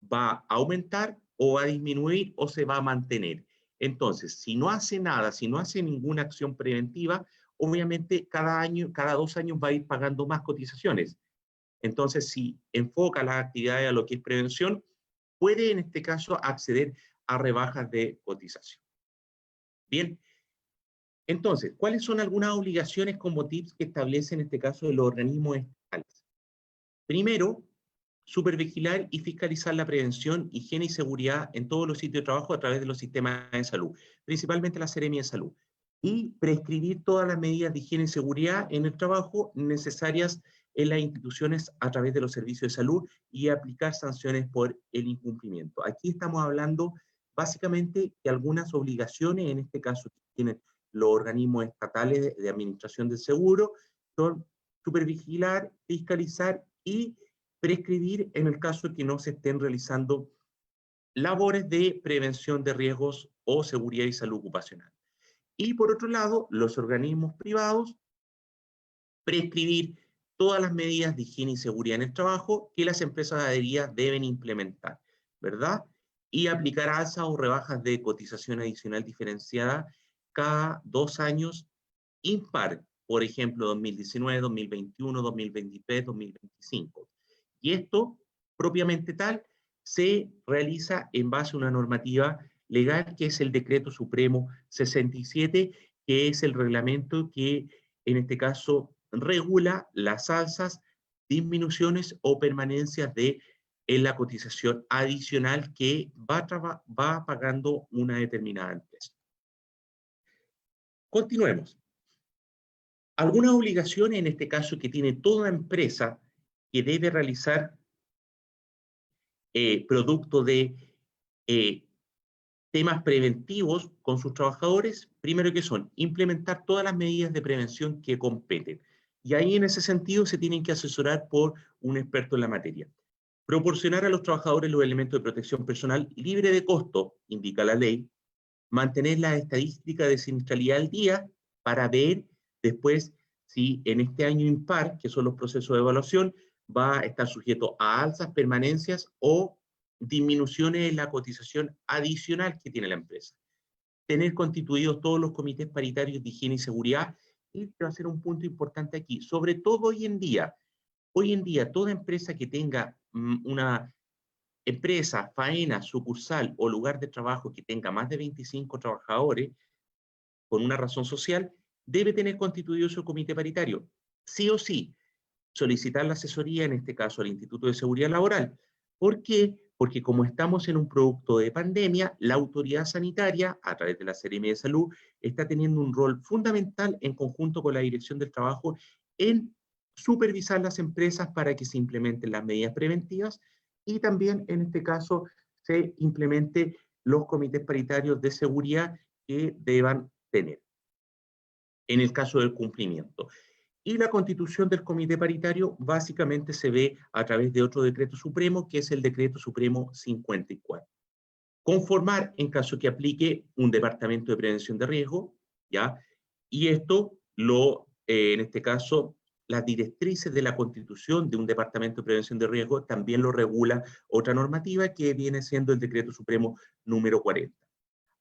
va a aumentar o va a disminuir o se va a mantener. Entonces, si no hace nada, si no hace ninguna acción preventiva, obviamente cada 2 años va a ir pagando más cotizaciones. Entonces, si enfoca las actividades a lo que es prevención, puede en este caso acceder a rebajas de cotización. Bien, Entonces, ¿cuáles son algunas obligaciones como tips que establecen en este caso los organismos estatales? Primero, supervigilar y fiscalizar la prevención, higiene y seguridad en todos los sitios de trabajo a través de los sistemas de salud, principalmente la Seremi de Salud, y prescribir todas las medidas de higiene y seguridad en el trabajo necesarias en las instituciones a través de los servicios de salud y aplicar sanciones por el incumplimiento. Aquí estamos hablando básicamente de algunas obligaciones, en este caso que tienen los organismos estatales de administración del seguro, son supervigilar, fiscalizar y prescribir en el caso de que no se estén realizando labores de prevención de riesgos o seguridad y salud ocupacional. Y por otro lado, los organismos privados, prescribir todas las medidas de higiene y seguridad en el trabajo que las empresas adheridas deben implementar, ¿verdad? Y aplicar alzas o rebajas de cotización adicional diferenciada cada 2 años impar, por ejemplo, 2019, 2021, 2023, 2025. Y esto, propiamente tal, se realiza en base a una normativa legal que es el Decreto Supremo 67, que es el reglamento que, en este caso, regula las alzas, disminuciones o permanencias en la cotización adicional que va pagando una determinada empresa. Continuemos. Algunas obligaciones, en este caso, que tiene toda empresa que debe realizar producto de temas preventivos con sus trabajadores, primero que son implementar todas las medidas de prevención que competen. Y ahí en ese sentido se tienen que asesorar por un experto en la materia. Proporcionar a los trabajadores los elementos de protección personal libre de costo, indica la ley. Mantener la estadística de siniestralidad al día para ver después si en este año impar, que son los procesos de evaluación, va a estar sujeto a alzas, permanencias o disminuciones en la cotización adicional que tiene la empresa. Tener constituidos todos los comités paritarios de higiene y seguridad, y va a ser un punto importante aquí, sobre todo hoy en día, toda empresa que tenga una empresa, faena, sucursal o lugar de trabajo que tenga más de 25 trabajadores, con una razón social, debe tener constituido su comité paritario. Sí o sí, solicitar la asesoría, en este caso al Instituto de Seguridad Laboral. ¿Por qué? Porque como estamos en un producto de pandemia, la autoridad sanitaria, a través de la Seremi de Salud, está teniendo un rol fundamental en conjunto con la Dirección del Trabajo en supervisar las empresas para que se implementen las medidas preventivas y también, en este caso, se implemente los comités paritarios de seguridad que deban tener en el caso del cumplimiento. Y la constitución del comité paritario básicamente se ve a través de otro decreto supremo, que es el Decreto Supremo 54. Conformar, en caso que aplique, un departamento de prevención de riesgo, ¿ya? Y esto en este caso, las directrices de la constitución de un departamento de prevención de riesgo también lo regula otra normativa que viene siendo el Decreto Supremo número 40.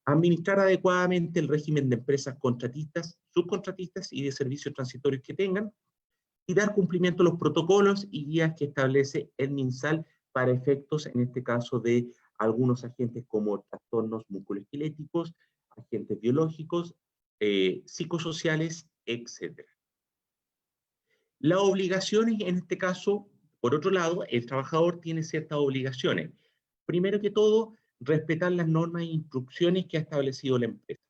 Administrar adecuadamente el régimen de empresas contratistas, subcontratistas y de servicios transitorios que tengan, y dar cumplimiento a los protocolos y guías que establece el MinSal para efectos, en este caso, de algunos agentes como trastornos musculoesqueléticos, agentes biológicos, psicosociales, etc. Las obligaciones, en este caso, por otro lado, el trabajador tiene ciertas obligaciones. Primero que todo, respetar las normas e instrucciones que ha establecido la empresa.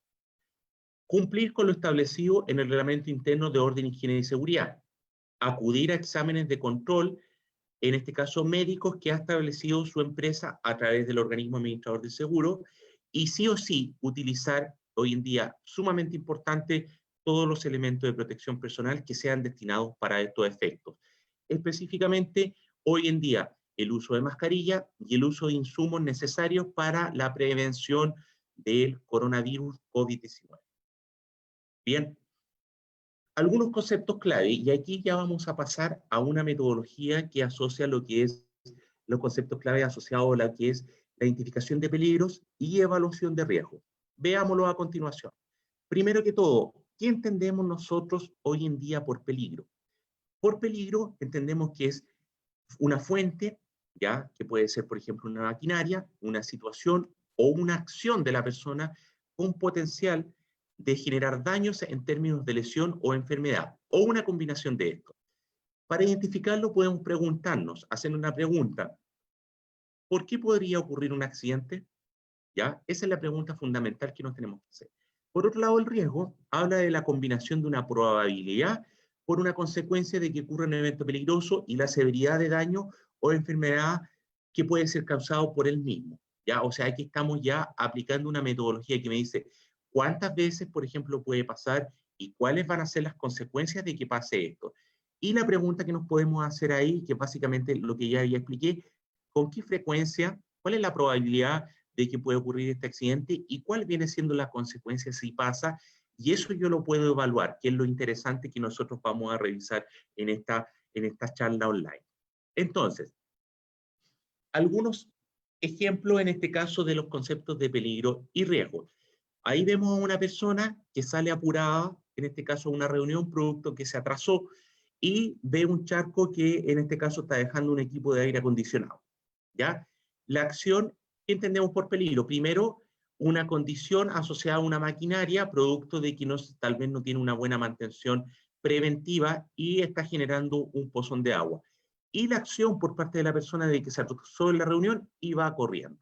Cumplir con lo establecido en el reglamento interno de orden, higiene y seguridad. Acudir a exámenes de control, en este caso médicos, que ha establecido su empresa a través del organismo administrador de seguro, y sí o sí utilizar, hoy en día sumamente importante, todos los elementos de protección personal que sean destinados para estos efectos. Específicamente, hoy en día, el uso de mascarilla y el uso de insumos necesarios para la prevención del coronavirus COVID-19. Bien, algunos conceptos clave, y aquí ya vamos a pasar a una metodología que asocia lo que es los conceptos clave asociados a lo que es la identificación de peligros y evaluación de riesgos. Veámoslo a continuación. Primero que todo, ¿qué entendemos nosotros hoy en día por peligro? Por peligro entendemos que es una fuente, ya que puede ser, por ejemplo, una maquinaria, una situación o una acción de la persona con potencial de generar daños en términos de lesión o enfermedad, o una combinación de esto. Para identificarlo podemos preguntarnos, hacer una pregunta: ¿por qué podría ocurrir un accidente? ¿Ya? Esa es la pregunta fundamental que nos tenemos que hacer. Por otro lado, el riesgo habla de la combinación de una probabilidad por una consecuencia de que ocurra un evento peligroso y la severidad de daño o enfermedad que puede ser causado por él mismo. ¿Ya? O sea, aquí estamos ya aplicando una metodología que me dice cuántas veces, por ejemplo, puede pasar y cuáles van a ser las consecuencias de que pase esto. Y la pregunta que nos podemos hacer ahí, que básicamente lo que ya expliqué, ¿con qué frecuencia? ¿Cuál es la probabilidad de que puede ocurrir este accidente y cuál viene siendo la consecuencia si pasa? Y eso yo lo puedo evaluar, que es lo interesante que nosotros vamos a revisar en esta charla online. Entonces, algunos ejemplos en este caso de los conceptos de peligro y riesgo. Ahí vemos a una persona que sale apurada, en este caso a una reunión, producto que se atrasó, y ve un charco que en este caso está dejando un equipo de aire acondicionado. ¿Ya? La acción, ¿qué entendemos por peligro? Primero, una condición asociada a una maquinaria, producto de que tal vez no tiene una buena mantención preventiva y está generando un pozón de agua. Y la acción por parte de la persona de que se atrasó en la reunión y va corriendo.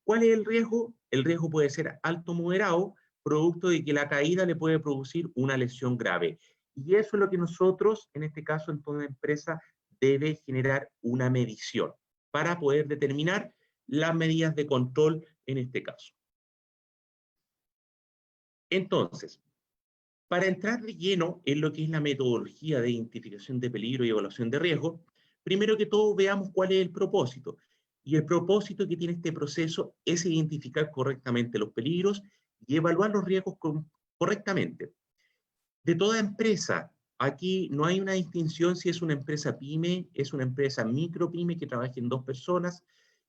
¿Cuál es el riesgo? El riesgo puede ser alto o moderado, producto de que la caída le puede producir una lesión grave. Y eso es lo que nosotros, en este caso, en toda empresa, debe generar una medición para poder determinar las medidas de control en este caso. Entonces, para entrar de lleno en lo que es la metodología de identificación de peligro y evaluación de riesgo, primero que todo veamos cuál es el propósito. Y el propósito que tiene este proceso es identificar correctamente los peligros y evaluar los riesgos correctamente. De toda empresa, aquí no hay una distinción si es una empresa pyme, es una empresa micro pyme que trabaja en 2 personas,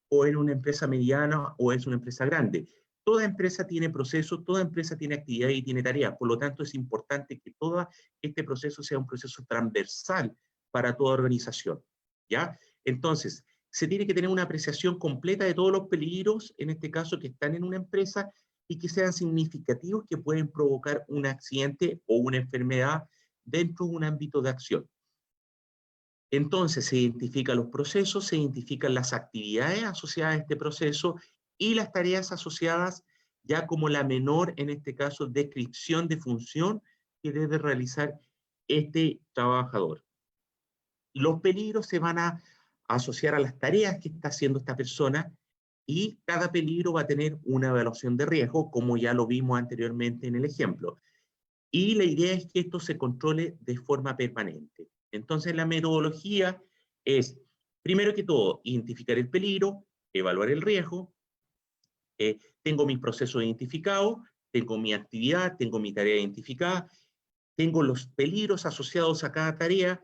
o en una empresa mediana o es una empresa grande. Toda empresa tiene procesos, toda empresa tiene actividades y tiene tareas, por lo tanto es importante que todo este proceso sea un proceso transversal para toda organización, ¿ya? Entonces, se tiene que tener una apreciación completa de todos los peligros, en este caso, que están en una empresa y que sean significativos, que pueden provocar un accidente o una enfermedad dentro de un ámbito de acción. Entonces se identifican los procesos, se identifican las actividades asociadas a este proceso y las tareas asociadas ya como la menor, en este caso, descripción de función que debe realizar este trabajador. Los peligros se van a asociar a las tareas que está haciendo esta persona y cada peligro va a tener una evaluación de riesgo, como ya lo vimos anteriormente en el ejemplo. Y la idea es que esto se controle de forma permanente. Entonces la metodología es, primero que todo, identificar el peligro, evaluar el riesgo, tengo mis procesos identificados, tengo mi actividad, tengo mi tarea identificada, tengo los peligros asociados a cada tarea,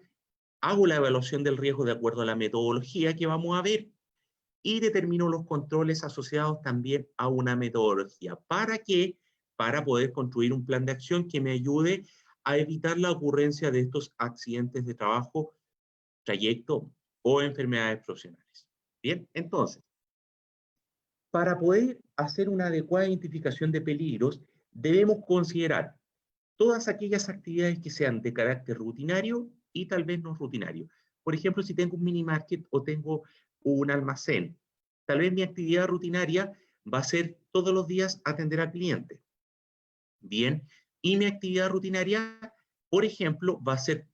hago la evaluación del riesgo de acuerdo a la metodología que vamos a ver y determino los controles asociados también a una metodología. ¿Para qué? Para poder construir un plan de acción que me ayude a evitar la ocurrencia de estos accidentes de trabajo, trayecto o enfermedades profesionales. Bien, entonces, para poder hacer una adecuada identificación de peligros, debemos considerar todas aquellas actividades que sean de carácter rutinario y tal vez no rutinario. Por ejemplo, si tengo un mini market o tengo un almacén, tal vez mi actividad rutinaria va a ser todos los días atender al cliente. Bien, y mi actividad rutinaria, por ejemplo, va a ser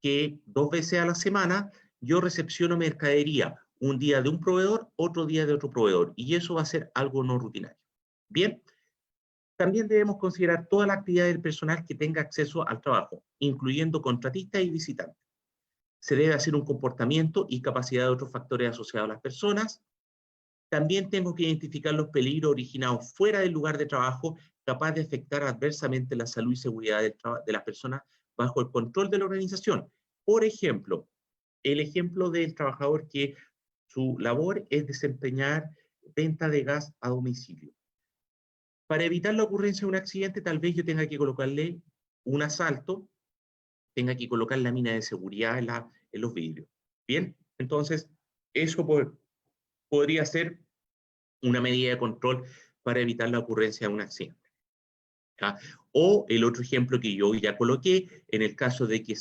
que 2 veces a la semana yo recepciono mercadería, un día de un proveedor, otro día de otro proveedor, y eso va a ser algo no rutinario. Bien, también debemos considerar toda la actividad del personal que tenga acceso al trabajo, incluyendo contratistas y visitantes. Se debe hacer un comportamiento y capacidad de otros factores asociados a las personas. También tengo que identificar los peligros originados fuera del lugar de trabajo, capaz de afectar adversamente la salud y seguridad de las personas bajo el control de la organización. Por ejemplo, el ejemplo del trabajador que su labor es desempeñar venta de gas a domicilio. Para evitar la ocurrencia de un accidente, tal vez yo tenga que colocarle un asalto, tenga que colocar la mina de seguridad en los vidrios. Bien, entonces, eso podría ser una medida de control para evitar la ocurrencia de un accidente. ¿Ya? O el otro ejemplo que yo ya coloqué, en el caso de que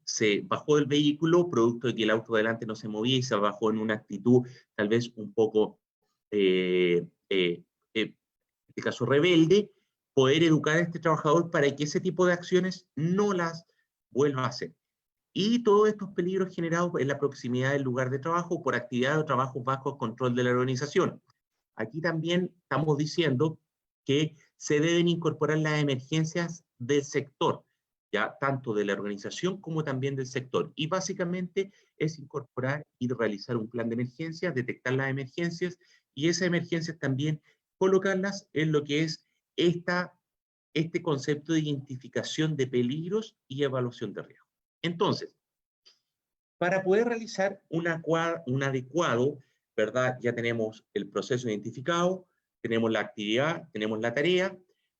se bajó del vehículo, producto de que el auto delante no se movía y se bajó en una actitud tal vez un poco, en este caso rebelde, poder educar a este trabajador para que ese tipo de acciones no las vuelva a hacer. Y todos estos peligros generados en la proximidad del lugar de trabajo por actividad o trabajos bajo control de la organización. Aquí también estamos diciendo que se deben incorporar las emergencias del sector, ya tanto de la organización como también del sector. Y básicamente es incorporar y realizar un plan de emergencias, detectar las emergencias y esas emergencias también colocarlas en lo que es este concepto de identificación de peligros y evaluación de riesgo. Entonces, para poder realizar un adecuado, ¿verdad? Ya tenemos el proceso identificado, tenemos la actividad, tenemos la tarea,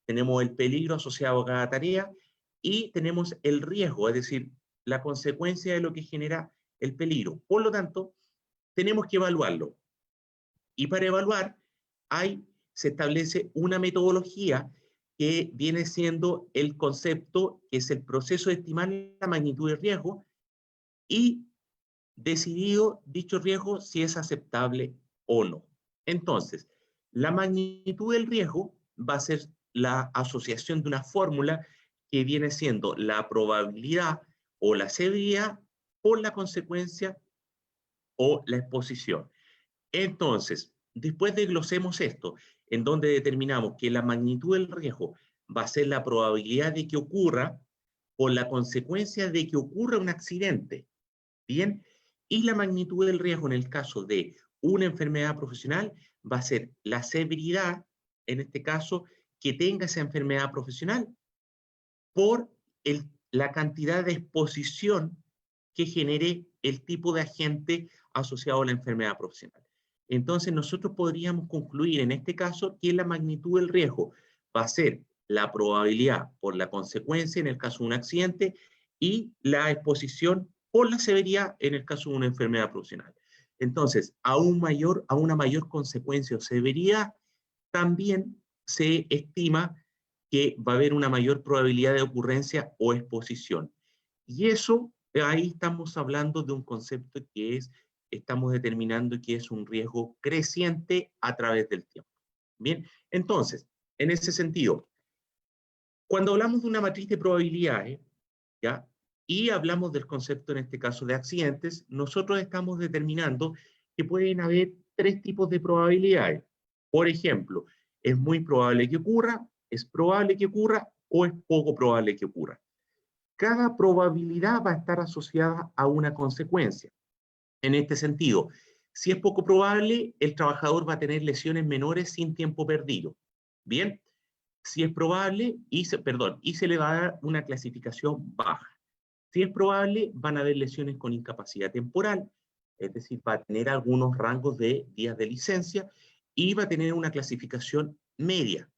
tenemos el peligro asociado a cada tarea y tenemos el riesgo, es decir, la consecuencia de lo que genera el peligro. Por lo tanto, tenemos que evaluarlo. Y para evaluar, se establece una metodología que viene siendo el concepto, que es el proceso de estimar la magnitud del riesgo y decidido dicho riesgo si es aceptable o no. Entonces, la magnitud del riesgo va a ser la asociación de una fórmula que viene siendo la probabilidad o la severidad por la consecuencia o la exposición. Entonces, después desglosemos esto, en donde determinamos que la magnitud del riesgo va a ser la probabilidad de que ocurra por la consecuencia de que ocurra un accidente, ¿bien? Y la magnitud del riesgo en el caso de una enfermedad profesional va a ser la severidad, en este caso, que tenga esa enfermedad profesional por la cantidad de exposición que genere el tipo de agente asociado a la enfermedad profesional. Entonces, nosotros podríamos concluir en este caso que la magnitud del riesgo va a ser la probabilidad por la consecuencia en el caso de un accidente y la exposición por la severidad en el caso de una enfermedad profesional. Entonces, a una mayor consecuencia o severidad, también se estima que va a haber una mayor probabilidad de ocurrencia o exposición. Y eso, ahí estamos hablando de un concepto que estamos determinando que es un riesgo creciente a través del tiempo. Bien, entonces, en ese sentido, cuando hablamos de una matriz de probabilidades, ¿ya? Y hablamos del concepto, en este caso, de accidentes, nosotros estamos determinando que pueden haber tres tipos de probabilidades. Por ejemplo, es muy probable que ocurra, es probable que ocurra o es poco probable que ocurra. Cada probabilidad va a estar asociada a una consecuencia. En este sentido, si es poco probable, el trabajador va a tener lesiones menores sin tiempo perdido. Bien, si es probable, y se le va a dar una clasificación baja. Si es probable, van a haber lesiones con incapacidad temporal, es decir, va a tener algunos rangos de días de licencia y va a tener una clasificación media.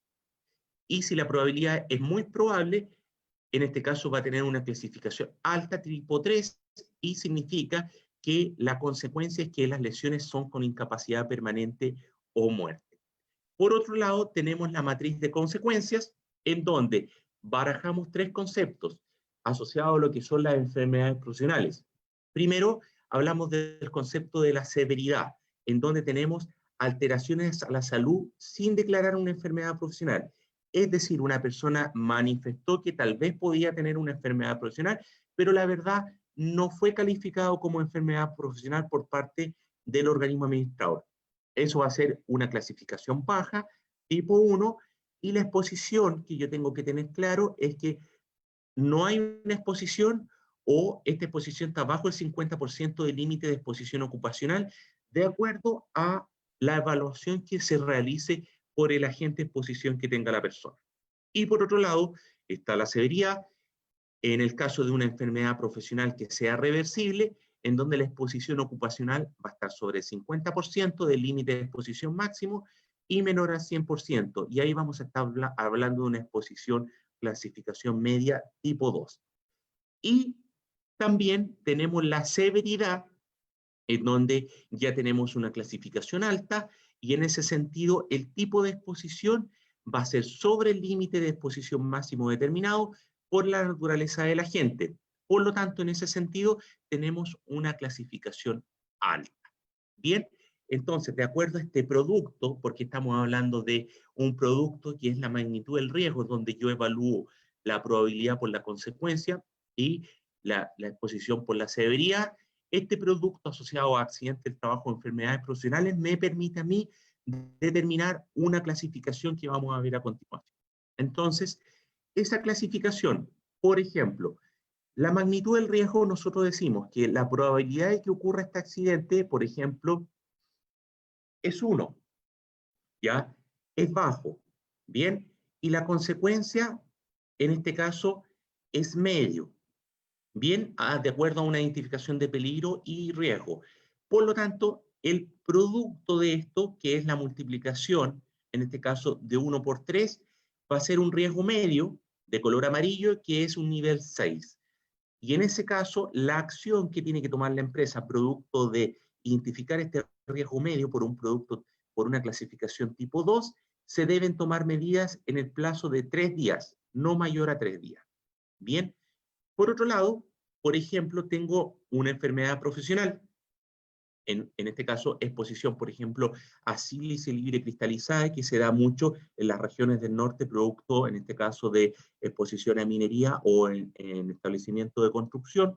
Y si la probabilidad es muy probable, en este caso va a tener una clasificación alta, tipo 3, y significa que la consecuencia es que las lesiones son con incapacidad permanente o muerte. Por otro lado, tenemos la matriz de consecuencias, en donde barajamos tres conceptos asociados a lo que son las enfermedades profesionales. Primero, hablamos del concepto de la severidad, en donde tenemos alteraciones a la salud sin declarar una enfermedad profesional. Es decir, una persona manifestó que tal vez podía tener una enfermedad profesional, pero la verdad no fue calificado como enfermedad profesional por parte del organismo administrador. Eso va a ser una clasificación baja, tipo 1, y la exposición que yo tengo que tener claro es que no hay una exposición o esta exposición está bajo el 50% del límite de exposición ocupacional, de acuerdo a la evaluación que se realice por el agente de exposición que tenga la persona. Y por otro lado, está la severidad, en el caso de una enfermedad profesional que sea reversible, en donde la exposición ocupacional va a estar sobre el 50% del límite de exposición máximo y menor al 100%. Y ahí vamos a estar hablando de una exposición clasificación media tipo 2. Y también tenemos la severidad, en donde ya tenemos una clasificación alta, y en ese sentido el tipo de exposición va a ser sobre el límite de exposición máximo determinado por la naturaleza del agente. Por lo tanto, en ese sentido, tenemos una clasificación alta. Bien, entonces, de acuerdo a este producto, porque estamos hablando de un producto que es la magnitud del riesgo, donde yo evalúo la probabilidad por la consecuencia y la exposición por la severidad, este producto asociado a accidentes del trabajo o enfermedades profesionales me permite a mí determinar una clasificación que vamos a ver a continuación. Entonces, esa clasificación, por ejemplo, la magnitud del riesgo, nosotros decimos que la probabilidad de que ocurra este accidente, por ejemplo, es 1, ¿ya? Es bajo, ¿bien? Y la consecuencia, en este caso, es medio, ¿bien? De acuerdo a una identificación de peligro y riesgo. Por lo tanto, el producto de esto, que es la multiplicación, en este caso de 1 por 3, va a ser un riesgo medio de color amarillo, que es un nivel 6. Y en ese caso, la acción que tiene que tomar la empresa, producto de identificar este riesgo medio por un producto, por una clasificación tipo 2, se deben tomar medidas en el plazo de 3 días, no mayor a 3 días. Bien, por otro lado, por ejemplo, tengo una enfermedad profesional, en este caso, exposición, por ejemplo, a sílice libre cristalizada, que se da mucho en las regiones del norte, producto, en este caso, de exposición a minería o en establecimiento de construcción,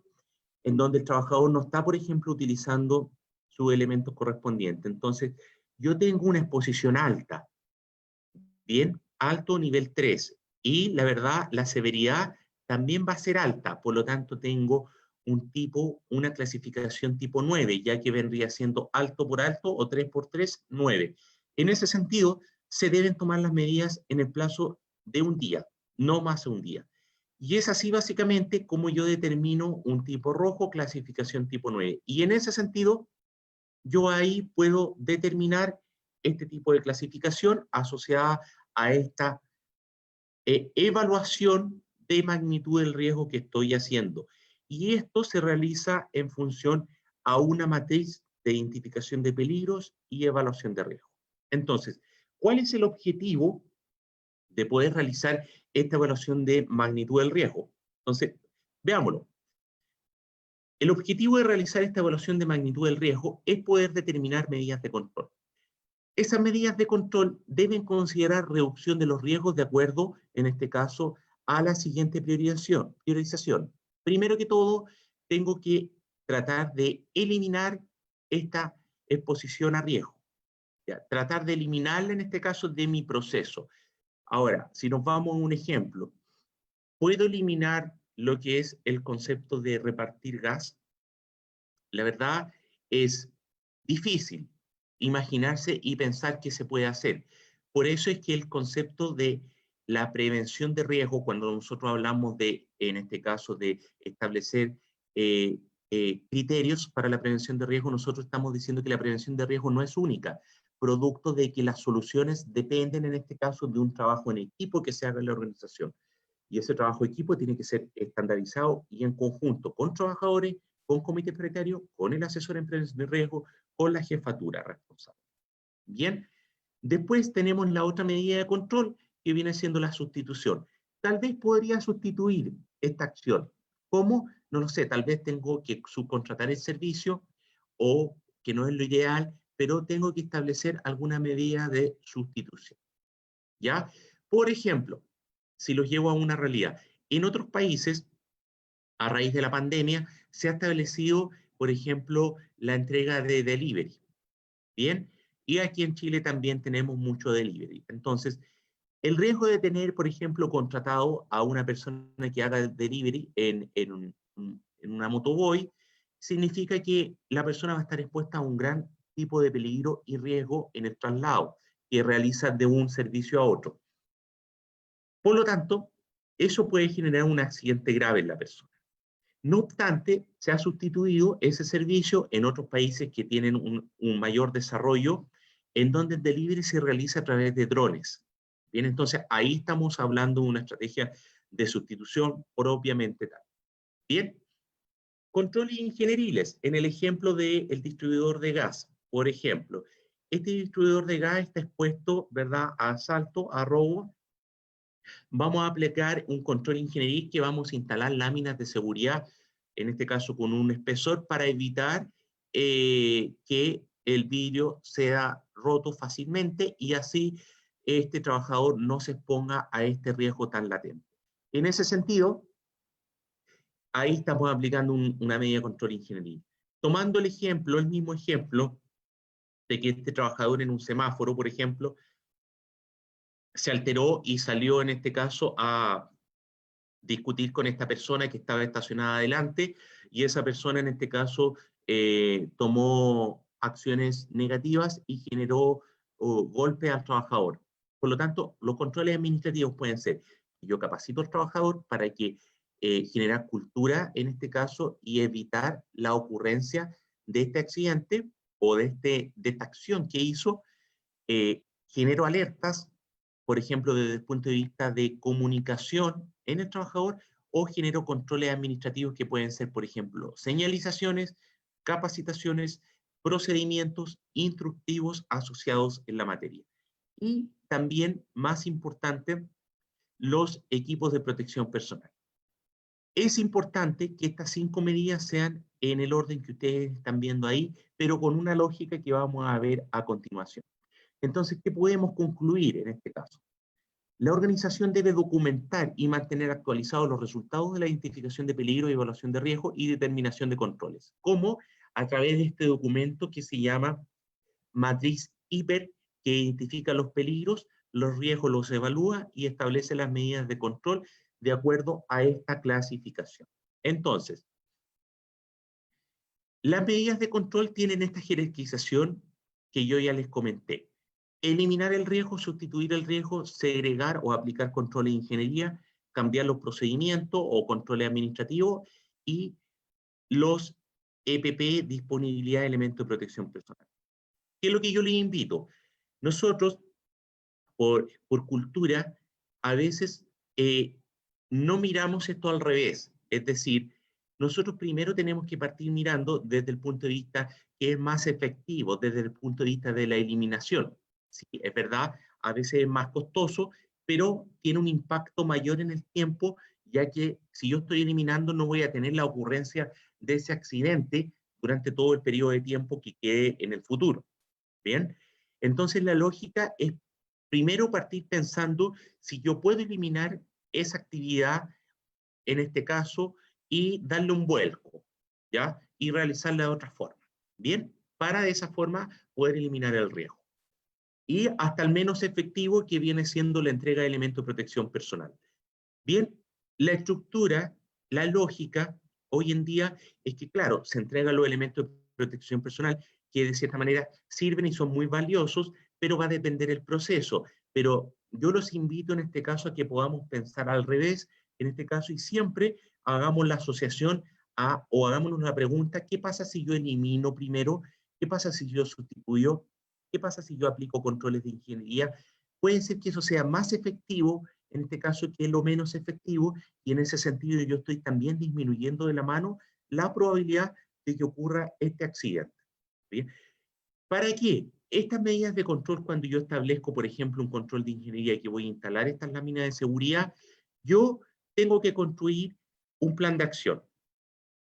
en donde el trabajador no está, por ejemplo, utilizando sus elementos correspondientes. Entonces, yo tengo una exposición alta, bien, alto nivel 3, y la verdad, la severidad también va a ser alta, por lo tanto, tengo una clasificación tipo 9, ya que vendría siendo alto por alto o 3 por 3, 9. En ese sentido, se deben tomar las medidas en el plazo de un día, no más de un día. Y es así básicamente como yo determino un tipo rojo, clasificación tipo 9. Y en ese sentido, yo ahí puedo determinar este tipo de clasificación asociada a esta evaluación de magnitud del riesgo que estoy haciendo. Y esto se realiza en función a una matriz de identificación de peligros y evaluación de riesgo. Entonces, ¿cuál es el objetivo de poder realizar esta evaluación de magnitud del riesgo? Entonces, veámoslo. El objetivo de realizar esta evaluación de magnitud del riesgo es poder determinar medidas de control. Esas medidas de control deben considerar reducción de los riesgos de acuerdo, en este caso, a la siguiente priorización. Primero que todo, tengo que tratar de eliminar esta exposición a riesgo. ¿Ya? Tratar de eliminarla, en este caso, de mi proceso. Ahora, si nos vamos a un ejemplo, ¿puedo eliminar lo que es el concepto de repartir gas? La verdad es difícil imaginarse y pensar que se puede hacer. Por eso es que el concepto de la prevención de riesgo, cuando nosotros hablamos de, en este caso, de establecer criterios para la prevención de riesgo, nosotros estamos diciendo que la prevención de riesgo no es única, producto de que las soluciones dependen, en este caso, de un trabajo en equipo que se haga en la organización. Y ese trabajo en equipo tiene que ser estandarizado y en conjunto con trabajadores, con comité paritario, con el asesor en prevención de riesgo, con la jefatura responsable. Bien, después tenemos la otra medida de control que viene siendo la sustitución. Tal vez podría sustituir esta acción. ¿Cómo? No lo sé, tal vez tengo que subcontratar el servicio o que no es lo ideal, pero tengo que establecer alguna medida de sustitución. ¿Ya? Por ejemplo, si los llevo a una realidad, en otros países, a raíz de la pandemia, se ha establecido, por ejemplo, la entrega de delivery. Bien, y aquí en Chile también tenemos mucho delivery. Entonces, el riesgo de tener, por ejemplo, contratado a una persona que haga delivery en una motoboy, significa que la persona va a estar expuesta a un gran tipo de peligro y riesgo en el traslado que realiza de un servicio a otro. Por lo tanto, eso puede generar un accidente grave en la persona. No obstante, se ha sustituido ese servicio en otros países que tienen un mayor desarrollo, en donde el delivery se realiza a través de drones. Bien, entonces ahí estamos hablando de una estrategia de sustitución propiamente tal. Bien, controles ingenieriles, en el ejemplo del distribuidor de gas, por ejemplo, este distribuidor de gas está expuesto, ¿verdad?, a asalto, a robo. Vamos a aplicar un control de ingeniería que vamos a instalar láminas de seguridad, en este caso con un espesor, para evitar que el vidrio sea roto fácilmente y así este trabajador no se exponga a este riesgo tan latente. En ese sentido, ahí estamos aplicando una medida de control de ingeniería. Tomando el ejemplo, el mismo ejemplo, de que este trabajador en un semáforo, por ejemplo, se alteró y salió en este caso a discutir con esta persona que estaba estacionada adelante, y esa persona en este caso tomó acciones negativas y generó golpe al trabajador. Por lo tanto, los controles administrativos pueden ser: yo capacito al trabajador para que generar cultura en este caso y evitar la ocurrencia de este accidente o de esta acción que hizo. Genero alertas, por ejemplo, desde el punto de vista de comunicación en el trabajador, o genero controles administrativos que pueden ser, por ejemplo, señalizaciones, capacitaciones, procedimientos instructivos asociados en la materia. Y también, más importante, los equipos de protección personal. Es importante que estas 5 medidas sean en el orden que ustedes están viendo ahí, pero con una lógica que vamos a ver a continuación. Entonces, ¿qué podemos concluir en este caso? La organización debe documentar y mantener actualizados los resultados de la identificación de peligro y evaluación de riesgo y determinación de controles. ¿Cómo? A través de este documento que se llama Matriz IPER, que identifica los peligros, los riesgos los evalúa y establece las medidas de control de acuerdo a esta clasificación. Entonces, las medidas de control tienen esta jerarquización que yo ya les comenté. Eliminar el riesgo, sustituir el riesgo, segregar o aplicar controles de ingeniería, cambiar los procedimientos o controles administrativos, y los EPP, disponibilidad de elementos de protección personal. ¿Qué es lo que yo les invito? Nosotros, por cultura, a veces no miramos esto al revés. Es decir, nosotros primero tenemos que partir mirando desde el punto de vista que es más efectivo, desde el punto de vista de la eliminación. Sí, es verdad, a veces es más costoso, pero tiene un impacto mayor en el tiempo, ya que si yo estoy eliminando no voy a tener la ocurrencia de ese accidente durante todo el periodo de tiempo que quede en el futuro. ¿Bien? Entonces la lógica es primero partir pensando si yo puedo eliminar esa actividad, en este caso, y darle un vuelco, ¿ya? Y realizarla de otra forma. ¿Bien? Para de esa forma poder eliminar el riesgo. Y hasta el menos efectivo, que viene siendo la entrega de elementos de protección personal. Bien, la estructura, la lógica, hoy en día es que, claro, se entregan los elementos de protección personal que de cierta manera sirven y son muy valiosos, pero va a depender el proceso. Pero yo los invito en este caso a que podamos pensar al revés, en este caso, y siempre hagamos la asociación o hagámonos la pregunta: ¿qué pasa si yo elimino primero? ¿Qué pasa si yo sustituyo? ¿Qué pasa si yo aplico controles de ingeniería? Puede ser que eso sea más efectivo, en este caso, que lo menos efectivo, y en ese sentido yo estoy también disminuyendo de la mano la probabilidad de que ocurra este accidente. ¿Bien? ¿Para qué? Estas medidas de control, cuando yo establezco, por ejemplo, un control de ingeniería que voy a instalar estas láminas de seguridad, yo tengo que construir un plan de acción,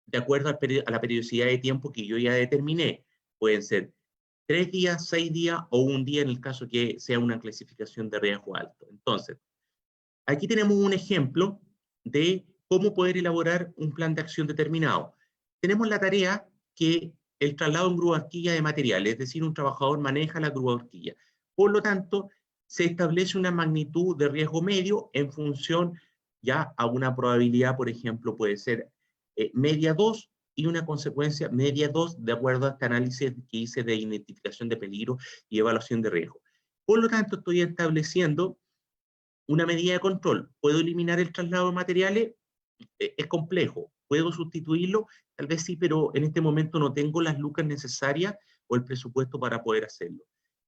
de acuerdo a la periodicidad de tiempo que yo ya determiné. Pueden ser 3 días, 6 días o un día en el caso que sea una clasificación de riesgo alto. Entonces, aquí tenemos un ejemplo de cómo poder elaborar un plan de acción determinado. Tenemos la tarea que el traslado en grúa horquilla de materiales, es decir, un trabajador maneja la grúa horquilla. Por lo tanto, se establece una magnitud de riesgo medio en función ya a una probabilidad, por ejemplo, puede ser media 2, y una consecuencia media 2, de acuerdo a este análisis que hice de identificación de peligro y evaluación de riesgo. Por lo tanto, estoy estableciendo una medida de control. ¿Puedo eliminar el traslado de materiales? Es complejo. ¿Puedo sustituirlo? Tal vez sí, pero en este momento no tengo las lucas necesarias o el presupuesto para poder hacerlo.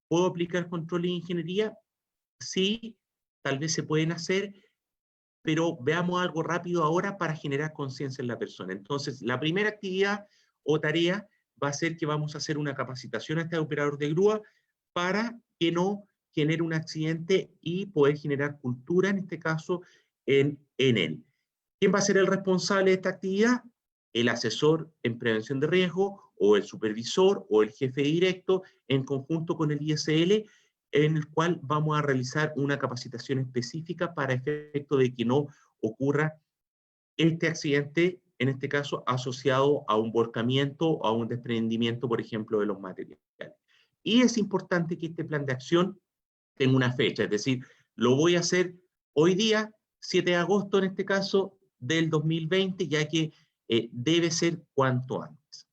¿Puedo aplicar control de ingeniería? Sí, tal vez se pueden hacer, pero veamos algo rápido ahora para generar conciencia en la persona. Entonces, la primera actividad o tarea va a ser que vamos a hacer una capacitación a este operador de grúa para que no genere un accidente y poder generar cultura, en este caso, en él. ¿Quién va a ser el responsable de esta actividad? El asesor en prevención de riesgo, o el supervisor, o el jefe directo, en conjunto con el ISL, en el cual vamos a realizar una capacitación específica para efecto de que no ocurra este accidente, en este caso asociado a un volcamiento o a un desprendimiento, por ejemplo, de los materiales. Y es importante que este plan de acción tenga una fecha, es decir, lo voy a hacer hoy día, 7 de agosto en este caso, del 2020, ya que debe ser cuanto antes.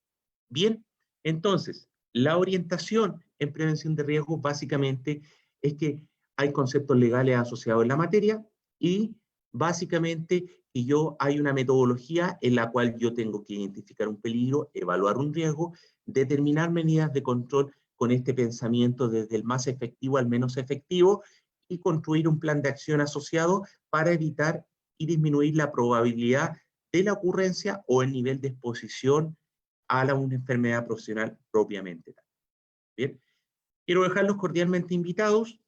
Bien, entonces, la orientación en prevención de riesgos básicamente es que hay conceptos legales asociados en la materia y básicamente que hay una metodología en la cual yo tengo que identificar un peligro, evaluar un riesgo, determinar medidas de control con este pensamiento desde el más efectivo al menos efectivo y construir un plan de acción asociado para evitar y disminuir la probabilidad de la ocurrencia o el nivel de exposición a una enfermedad profesional propiamente tal. Bien, quiero dejarlos cordialmente invitados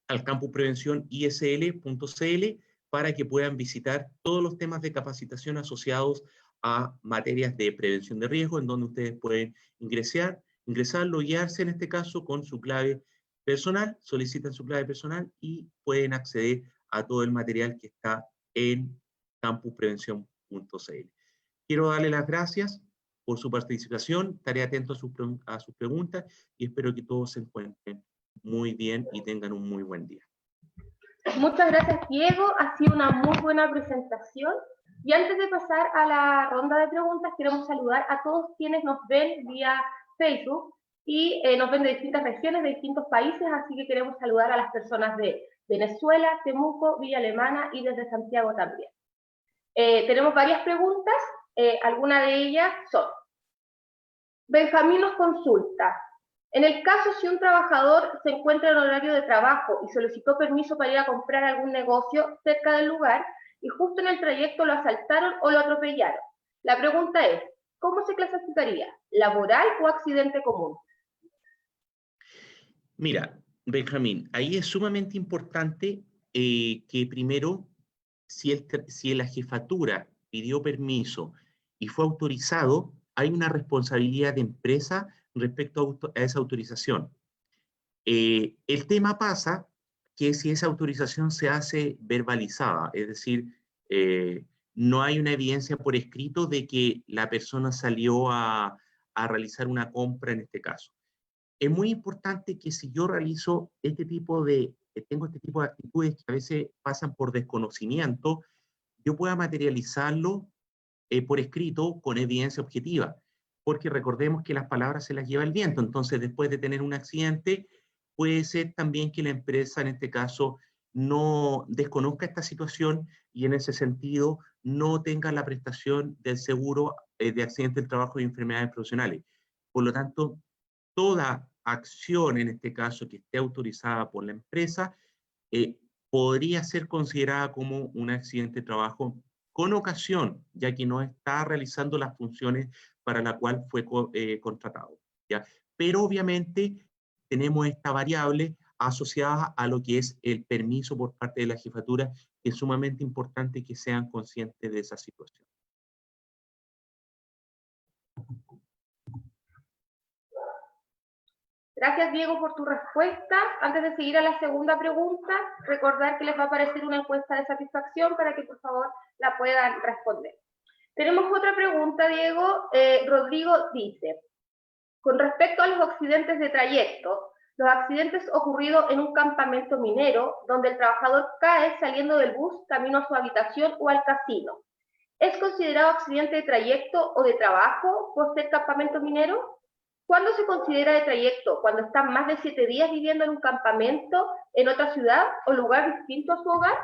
al campus prevención isl.cl para que puedan visitar todos los temas de capacitación asociados a materias de prevención de riesgo, en donde ustedes pueden ingresar, loguearse en este caso con su clave personal, solicitan su clave personal y pueden acceder a todo el material que está en campusprevención.cl. Quiero darle las gracias por su participación, estaré atento a sus preguntas y espero que todos se encuentren muy bien y tengan un muy buen día. Muchas gracias, Diego. Ha sido una muy buena presentación. Y antes de pasar a la ronda de preguntas, queremos saludar a todos quienes nos ven vía Facebook y nos ven de distintas regiones, de distintos países, así que queremos saludar a las personas de Venezuela, Temuco, Villa Alemana y desde Santiago también. Tenemos varias preguntas, algunas de ellas son: Benjamín nos consulta: en el caso si un trabajador se encuentra en horario de trabajo y solicitó permiso para ir a comprar algún negocio cerca del lugar y justo en el trayecto lo asaltaron o lo atropellaron, la pregunta es, ¿cómo se clasificaría? ¿Laboral o accidente común? Mira, Benjamín, ahí es sumamente importante que primero, si la jefatura pidió permiso y fue autorizado, hay una responsabilidad de empresa respecto a esa autorización. El tema pasa que si esa autorización se hace verbalizada, es decir, no hay una evidencia por escrito de que la persona salió a realizar una compra en este caso. Es muy importante que si yo realizo tengo este tipo de actitudes que a veces pasan por desconocimiento, yo pueda materializarlo por escrito con evidencia objetiva, porque recordemos que las palabras se las lleva el viento. Entonces, después de tener un accidente, puede ser también que la empresa, en este caso, no desconozca esta situación y en ese sentido no tenga la prestación del seguro de accidente del trabajo y enfermedades profesionales. Por lo tanto, toda acción, en este caso, que esté autorizada por la empresa, podría ser considerada como un accidente de trabajo con ocasión, ya que no está realizando las funciones para la cual fue contratado, ¿ya? Pero obviamente tenemos esta variable asociada a lo que es el permiso por parte de la jefatura, que es sumamente importante que sean conscientes de esa situación. Gracias, Diego, por tu respuesta. Antes de seguir a la segunda pregunta, recordar que les va a aparecer una encuesta de satisfacción para que por favor la puedan responder. Tenemos otra pregunta, Diego. Rodrigo dice: con respecto a los accidentes de trayecto, los accidentes ocurridos en un campamento minero, donde el trabajador cae saliendo del bus camino a su habitación o al casino, ¿es considerado accidente de trayecto o de trabajo por ser campamento minero? ¿Cuándo se considera de trayecto? ¿Cuando están más de 7 días viviendo en un campamento en otra ciudad o lugar distinto a su hogar?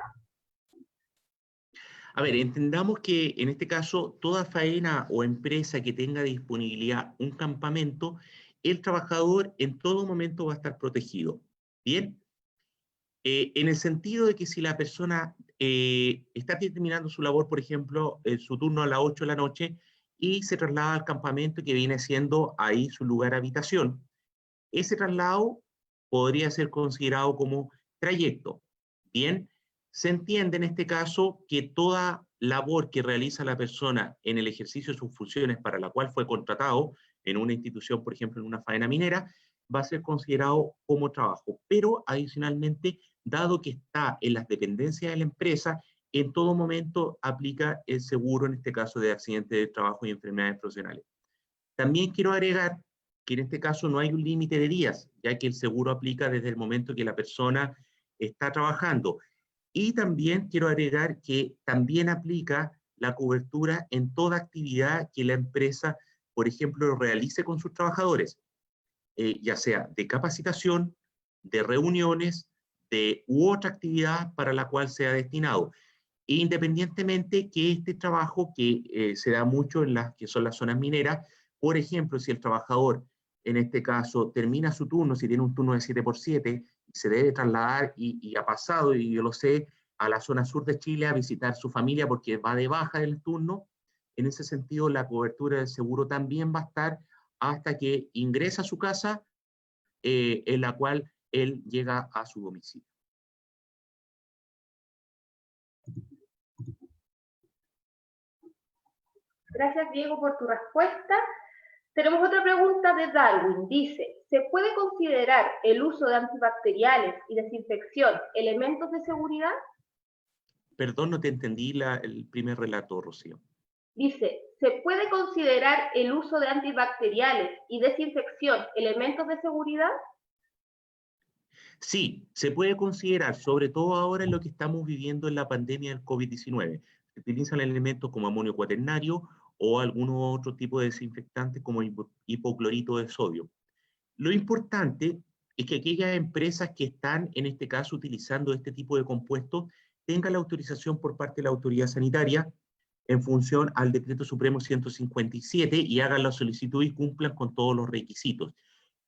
A ver, entendamos que en este caso, toda faena o empresa que tenga disponibilidad un campamento, el trabajador en todo momento va a estar protegido. ¿Bien? En el sentido de que si la persona está terminando su labor, por ejemplo, su turno a las 8 de la noche, y se traslada al campamento que viene siendo ahí su lugar de habitación, ese traslado podría ser considerado como trayecto. Bien, se entiende en este caso que toda labor que realiza la persona en el ejercicio de sus funciones para la cual fue contratado en una institución, por ejemplo, en una faena minera, va a ser considerado como trabajo. Pero adicionalmente, dado que está en las dependencias de la empresa, en todo momento aplica el seguro, en este caso de accidentes de trabajo y enfermedades profesionales. También quiero agregar que en este caso no hay un límite de días, ya que el seguro aplica desde el momento que la persona está trabajando. Y también quiero agregar que también aplica la cobertura en toda actividad que la empresa, por ejemplo, realice con sus trabajadores, ya sea de capacitación, de reuniones, u otra actividad para la cual sea destinado. Independientemente que este trabajo que se da mucho en las que son las zonas mineras, por ejemplo, si el trabajador en este caso termina su turno, si tiene un turno de 7x7, se debe trasladar y ha pasado, y yo lo sé, a la zona sur de Chile a visitar su familia porque va de baja del turno, en ese sentido la cobertura del seguro también va a estar hasta que ingresa a su casa, en la cual él llega a su domicilio. Gracias, Diego, por tu respuesta. Tenemos otra pregunta de Darwin. Dice, ¿se puede considerar el uso de antibacteriales y desinfección elementos de seguridad? Perdón, no te entendí el primer relato, Rocío. Dice, ¿se puede considerar el uso de antibacteriales y desinfección elementos de seguridad? Sí, se puede considerar, sobre todo ahora en lo que estamos viviendo en la pandemia del COVID-19. Se utilizan elementos como amonio cuaternario o algunos otros tipos de desinfectantes como hipoclorito de sodio. Lo importante es que aquellas empresas que están, en este caso, utilizando este tipo de compuestos, tengan la autorización por parte de la autoridad sanitaria en función al Decreto Supremo 157 y hagan la solicitud y cumplan con todos los requisitos.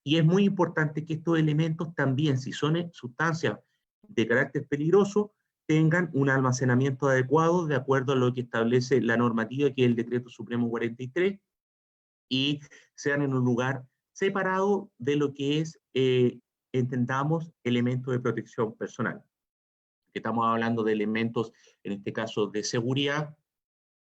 Y es muy importante que estos elementos también, si son sustancias de carácter peligroso, tengan un almacenamiento adecuado de acuerdo a lo que establece la normativa, que es el Decreto Supremo 43, y sean en un lugar separado de lo que es, entendamos, elementos de protección personal. Estamos hablando de elementos, en este caso, de seguridad,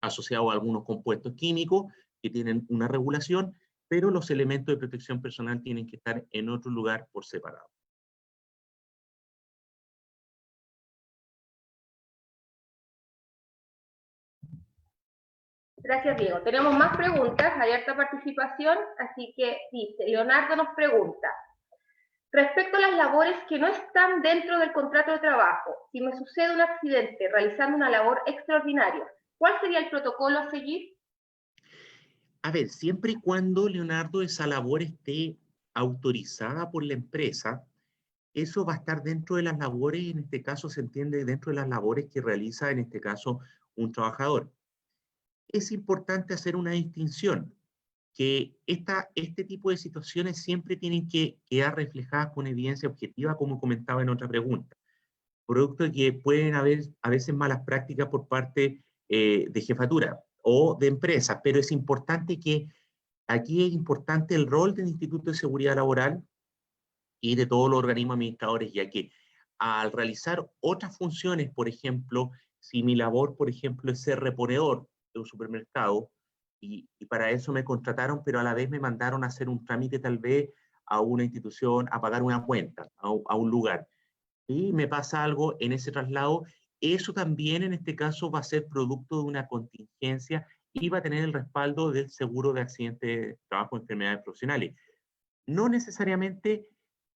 asociados a algunos compuestos químicos que tienen una regulación, pero los elementos de protección personal tienen que estar en otro lugar por separado. Gracias, Diego. Tenemos más preguntas, hay harta participación, así que dice, Leonardo nos pregunta, respecto a las labores que no están dentro del contrato de trabajo, si me sucede un accidente realizando una labor extraordinaria, ¿cuál sería el protocolo a seguir? A ver, siempre y cuando, Leonardo, esa labor esté autorizada por la empresa, eso va a estar dentro de las labores, en este caso se entiende dentro de las labores que realiza, en este caso, un trabajador. Es importante hacer una distinción, que este tipo de situaciones siempre tienen que quedar reflejadas con evidencia objetiva, como comentaba en otra pregunta. Producto de que pueden haber a veces malas prácticas por parte de jefatura o de empresas, pero es importante que aquí es importante el rol del Instituto de Seguridad Laboral y de todos los organismos administradores, ya que al realizar otras funciones, por ejemplo, si mi labor, por ejemplo, es ser reponedor de un supermercado, y para eso me contrataron, pero a la vez me mandaron a hacer un trámite tal vez a una institución, a pagar una cuenta, a un lugar, y me pasa algo en ese traslado, eso también en este caso va a ser producto de una contingencia y va a tener el respaldo del seguro de accidente de trabajo y enfermedades profesionales. No necesariamente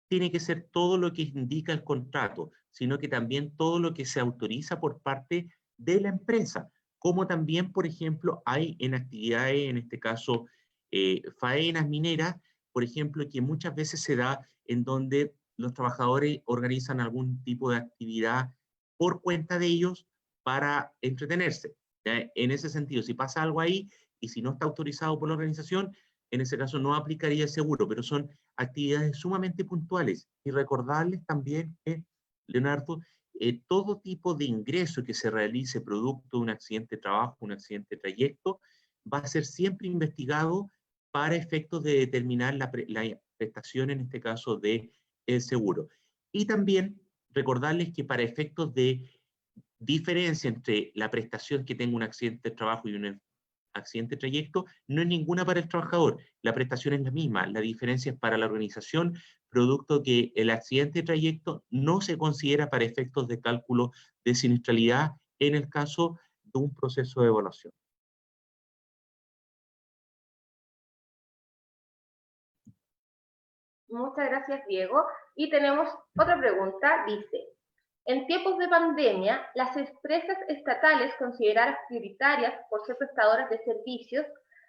tiene que ser todo lo que indica el contrato, sino que también todo lo que se autoriza por parte de la empresa, como también, por ejemplo, hay en actividades, en este caso, faenas mineras, por ejemplo, que muchas veces se da en donde los trabajadores organizan algún tipo de actividad por cuenta de ellos para entretenerse. ¿Ya? En ese sentido, si pasa algo ahí y si no está autorizado por la organización, en ese caso no aplicaría el seguro, pero son actividades sumamente puntuales. Y recordarles también que, Leonardo, todo tipo de ingreso que se realice producto de un accidente de trabajo, un accidente de trayecto, va a ser siempre investigado para efectos de determinar la prestación, en este caso, de el seguro. Y también recordarles que para efectos de diferencia entre la prestación que tenga un accidente de trabajo y un accidente de trayecto, no es ninguna para el trabajador. La prestación es la misma. La diferencia es para la organización, producto que el accidente de trayecto no se considera para efectos de cálculo de siniestralidad en el caso de un proceso de evaluación. Muchas gracias, Diego. Y tenemos otra pregunta, dice, en tiempos de pandemia, las empresas estatales consideradas prioritarias por ser prestadoras de servicios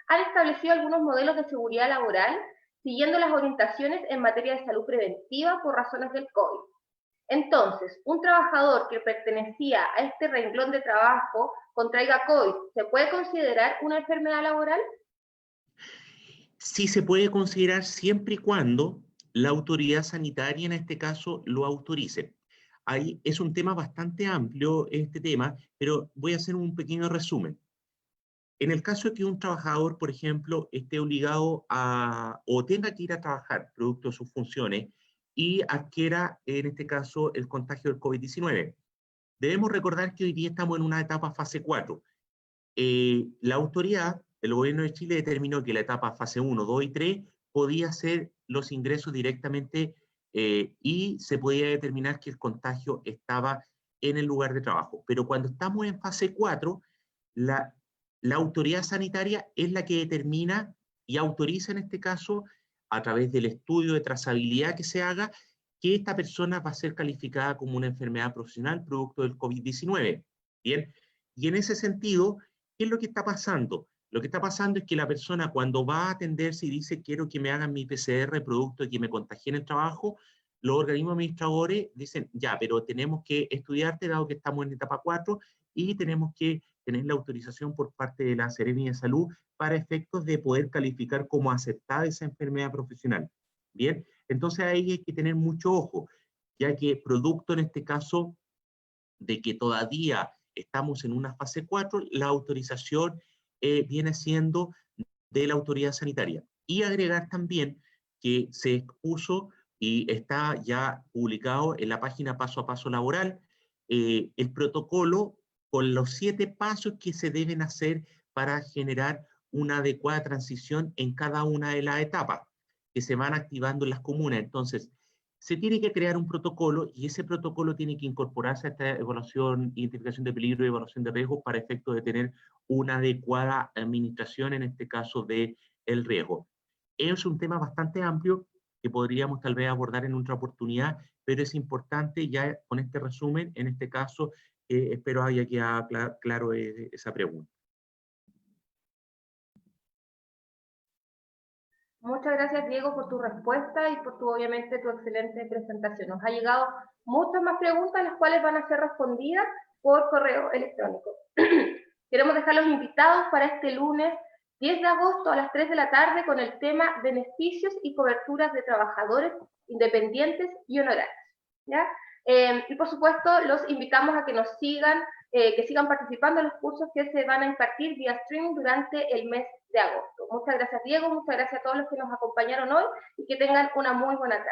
han establecido algunos modelos de seguridad laboral siguiendo las orientaciones en materia de salud preventiva por razones del COVID. Entonces, un trabajador que pertenecía a este renglón de trabajo contraiga COVID, ¿se puede considerar una enfermedad laboral? Sí se puede considerar siempre y cuando la autoridad sanitaria, en este caso, lo autorice. Ahí es un tema bastante amplio este tema, pero voy a hacer un pequeño resumen. En el caso de que un trabajador, por ejemplo, esté obligado a, o tenga que ir a trabajar producto de sus funciones y adquiera, en este caso, el contagio del COVID-19, debemos recordar que hoy día estamos en una etapa fase 4. La autoridad, el gobierno de Chile determinó que la etapa fase 1, 2 y 3 podía hacer los ingresos directamente y se podía determinar que el contagio estaba en el lugar de trabajo. Pero cuando estamos en fase 4, la autoridad sanitaria es la que determina y autoriza en este caso, a través del estudio de trazabilidad que se haga, que esta persona va a ser calificada como una enfermedad profesional producto del COVID-19. Bien, y en ese sentido, ¿qué es lo que está pasando? Lo que está pasando es que la persona cuando va a atenderse y dice quiero que me hagan mi PCR producto de que me contagié en el trabajo, los organismos administradores dicen ya, pero tenemos que estudiarte dado que estamos en etapa 4 y tenemos que tener la autorización por parte de la Seremi de Salud para efectos de poder calificar como aceptada esa enfermedad profesional. Bien, entonces ahí hay que tener mucho ojo, ya que producto en este caso de que todavía estamos en una fase 4, la autorización viene siendo de la autoridad sanitaria. Y agregar también que se expuso y está ya publicado en la página Paso a Paso Laboral el protocolo con los 7 pasos que se deben hacer para generar una adecuada transición en cada una de las etapas que se van activando en las comunas. Entonces, se tiene que crear un protocolo y ese protocolo tiene que incorporarse a esta evaluación, identificación de peligro y evaluación de riesgo para efecto de tener una adecuada administración, en este caso, del riesgo. Es un tema bastante amplio que podríamos tal vez abordar en otra oportunidad, pero es importante ya con este resumen, en este caso, espero haya quedado claro esa pregunta. Muchas gracias, Diego, por tu respuesta y por obviamente, tu excelente presentación. Nos ha llegado muchas más preguntas, las cuales van a ser respondidas por correo electrónico. Queremos dejar los invitados para este lunes 10 de agosto a las 3 de la tarde con el tema beneficios y coberturas de trabajadores independientes y honorarios, ¿ya? Y por supuesto, los invitamos a que nos sigan, que sigan participando en los cursos que se van a impartir vía streaming durante el mes de agosto. Muchas gracias, Diego, muchas gracias a todos los que nos acompañaron hoy y que tengan una muy buena tarde.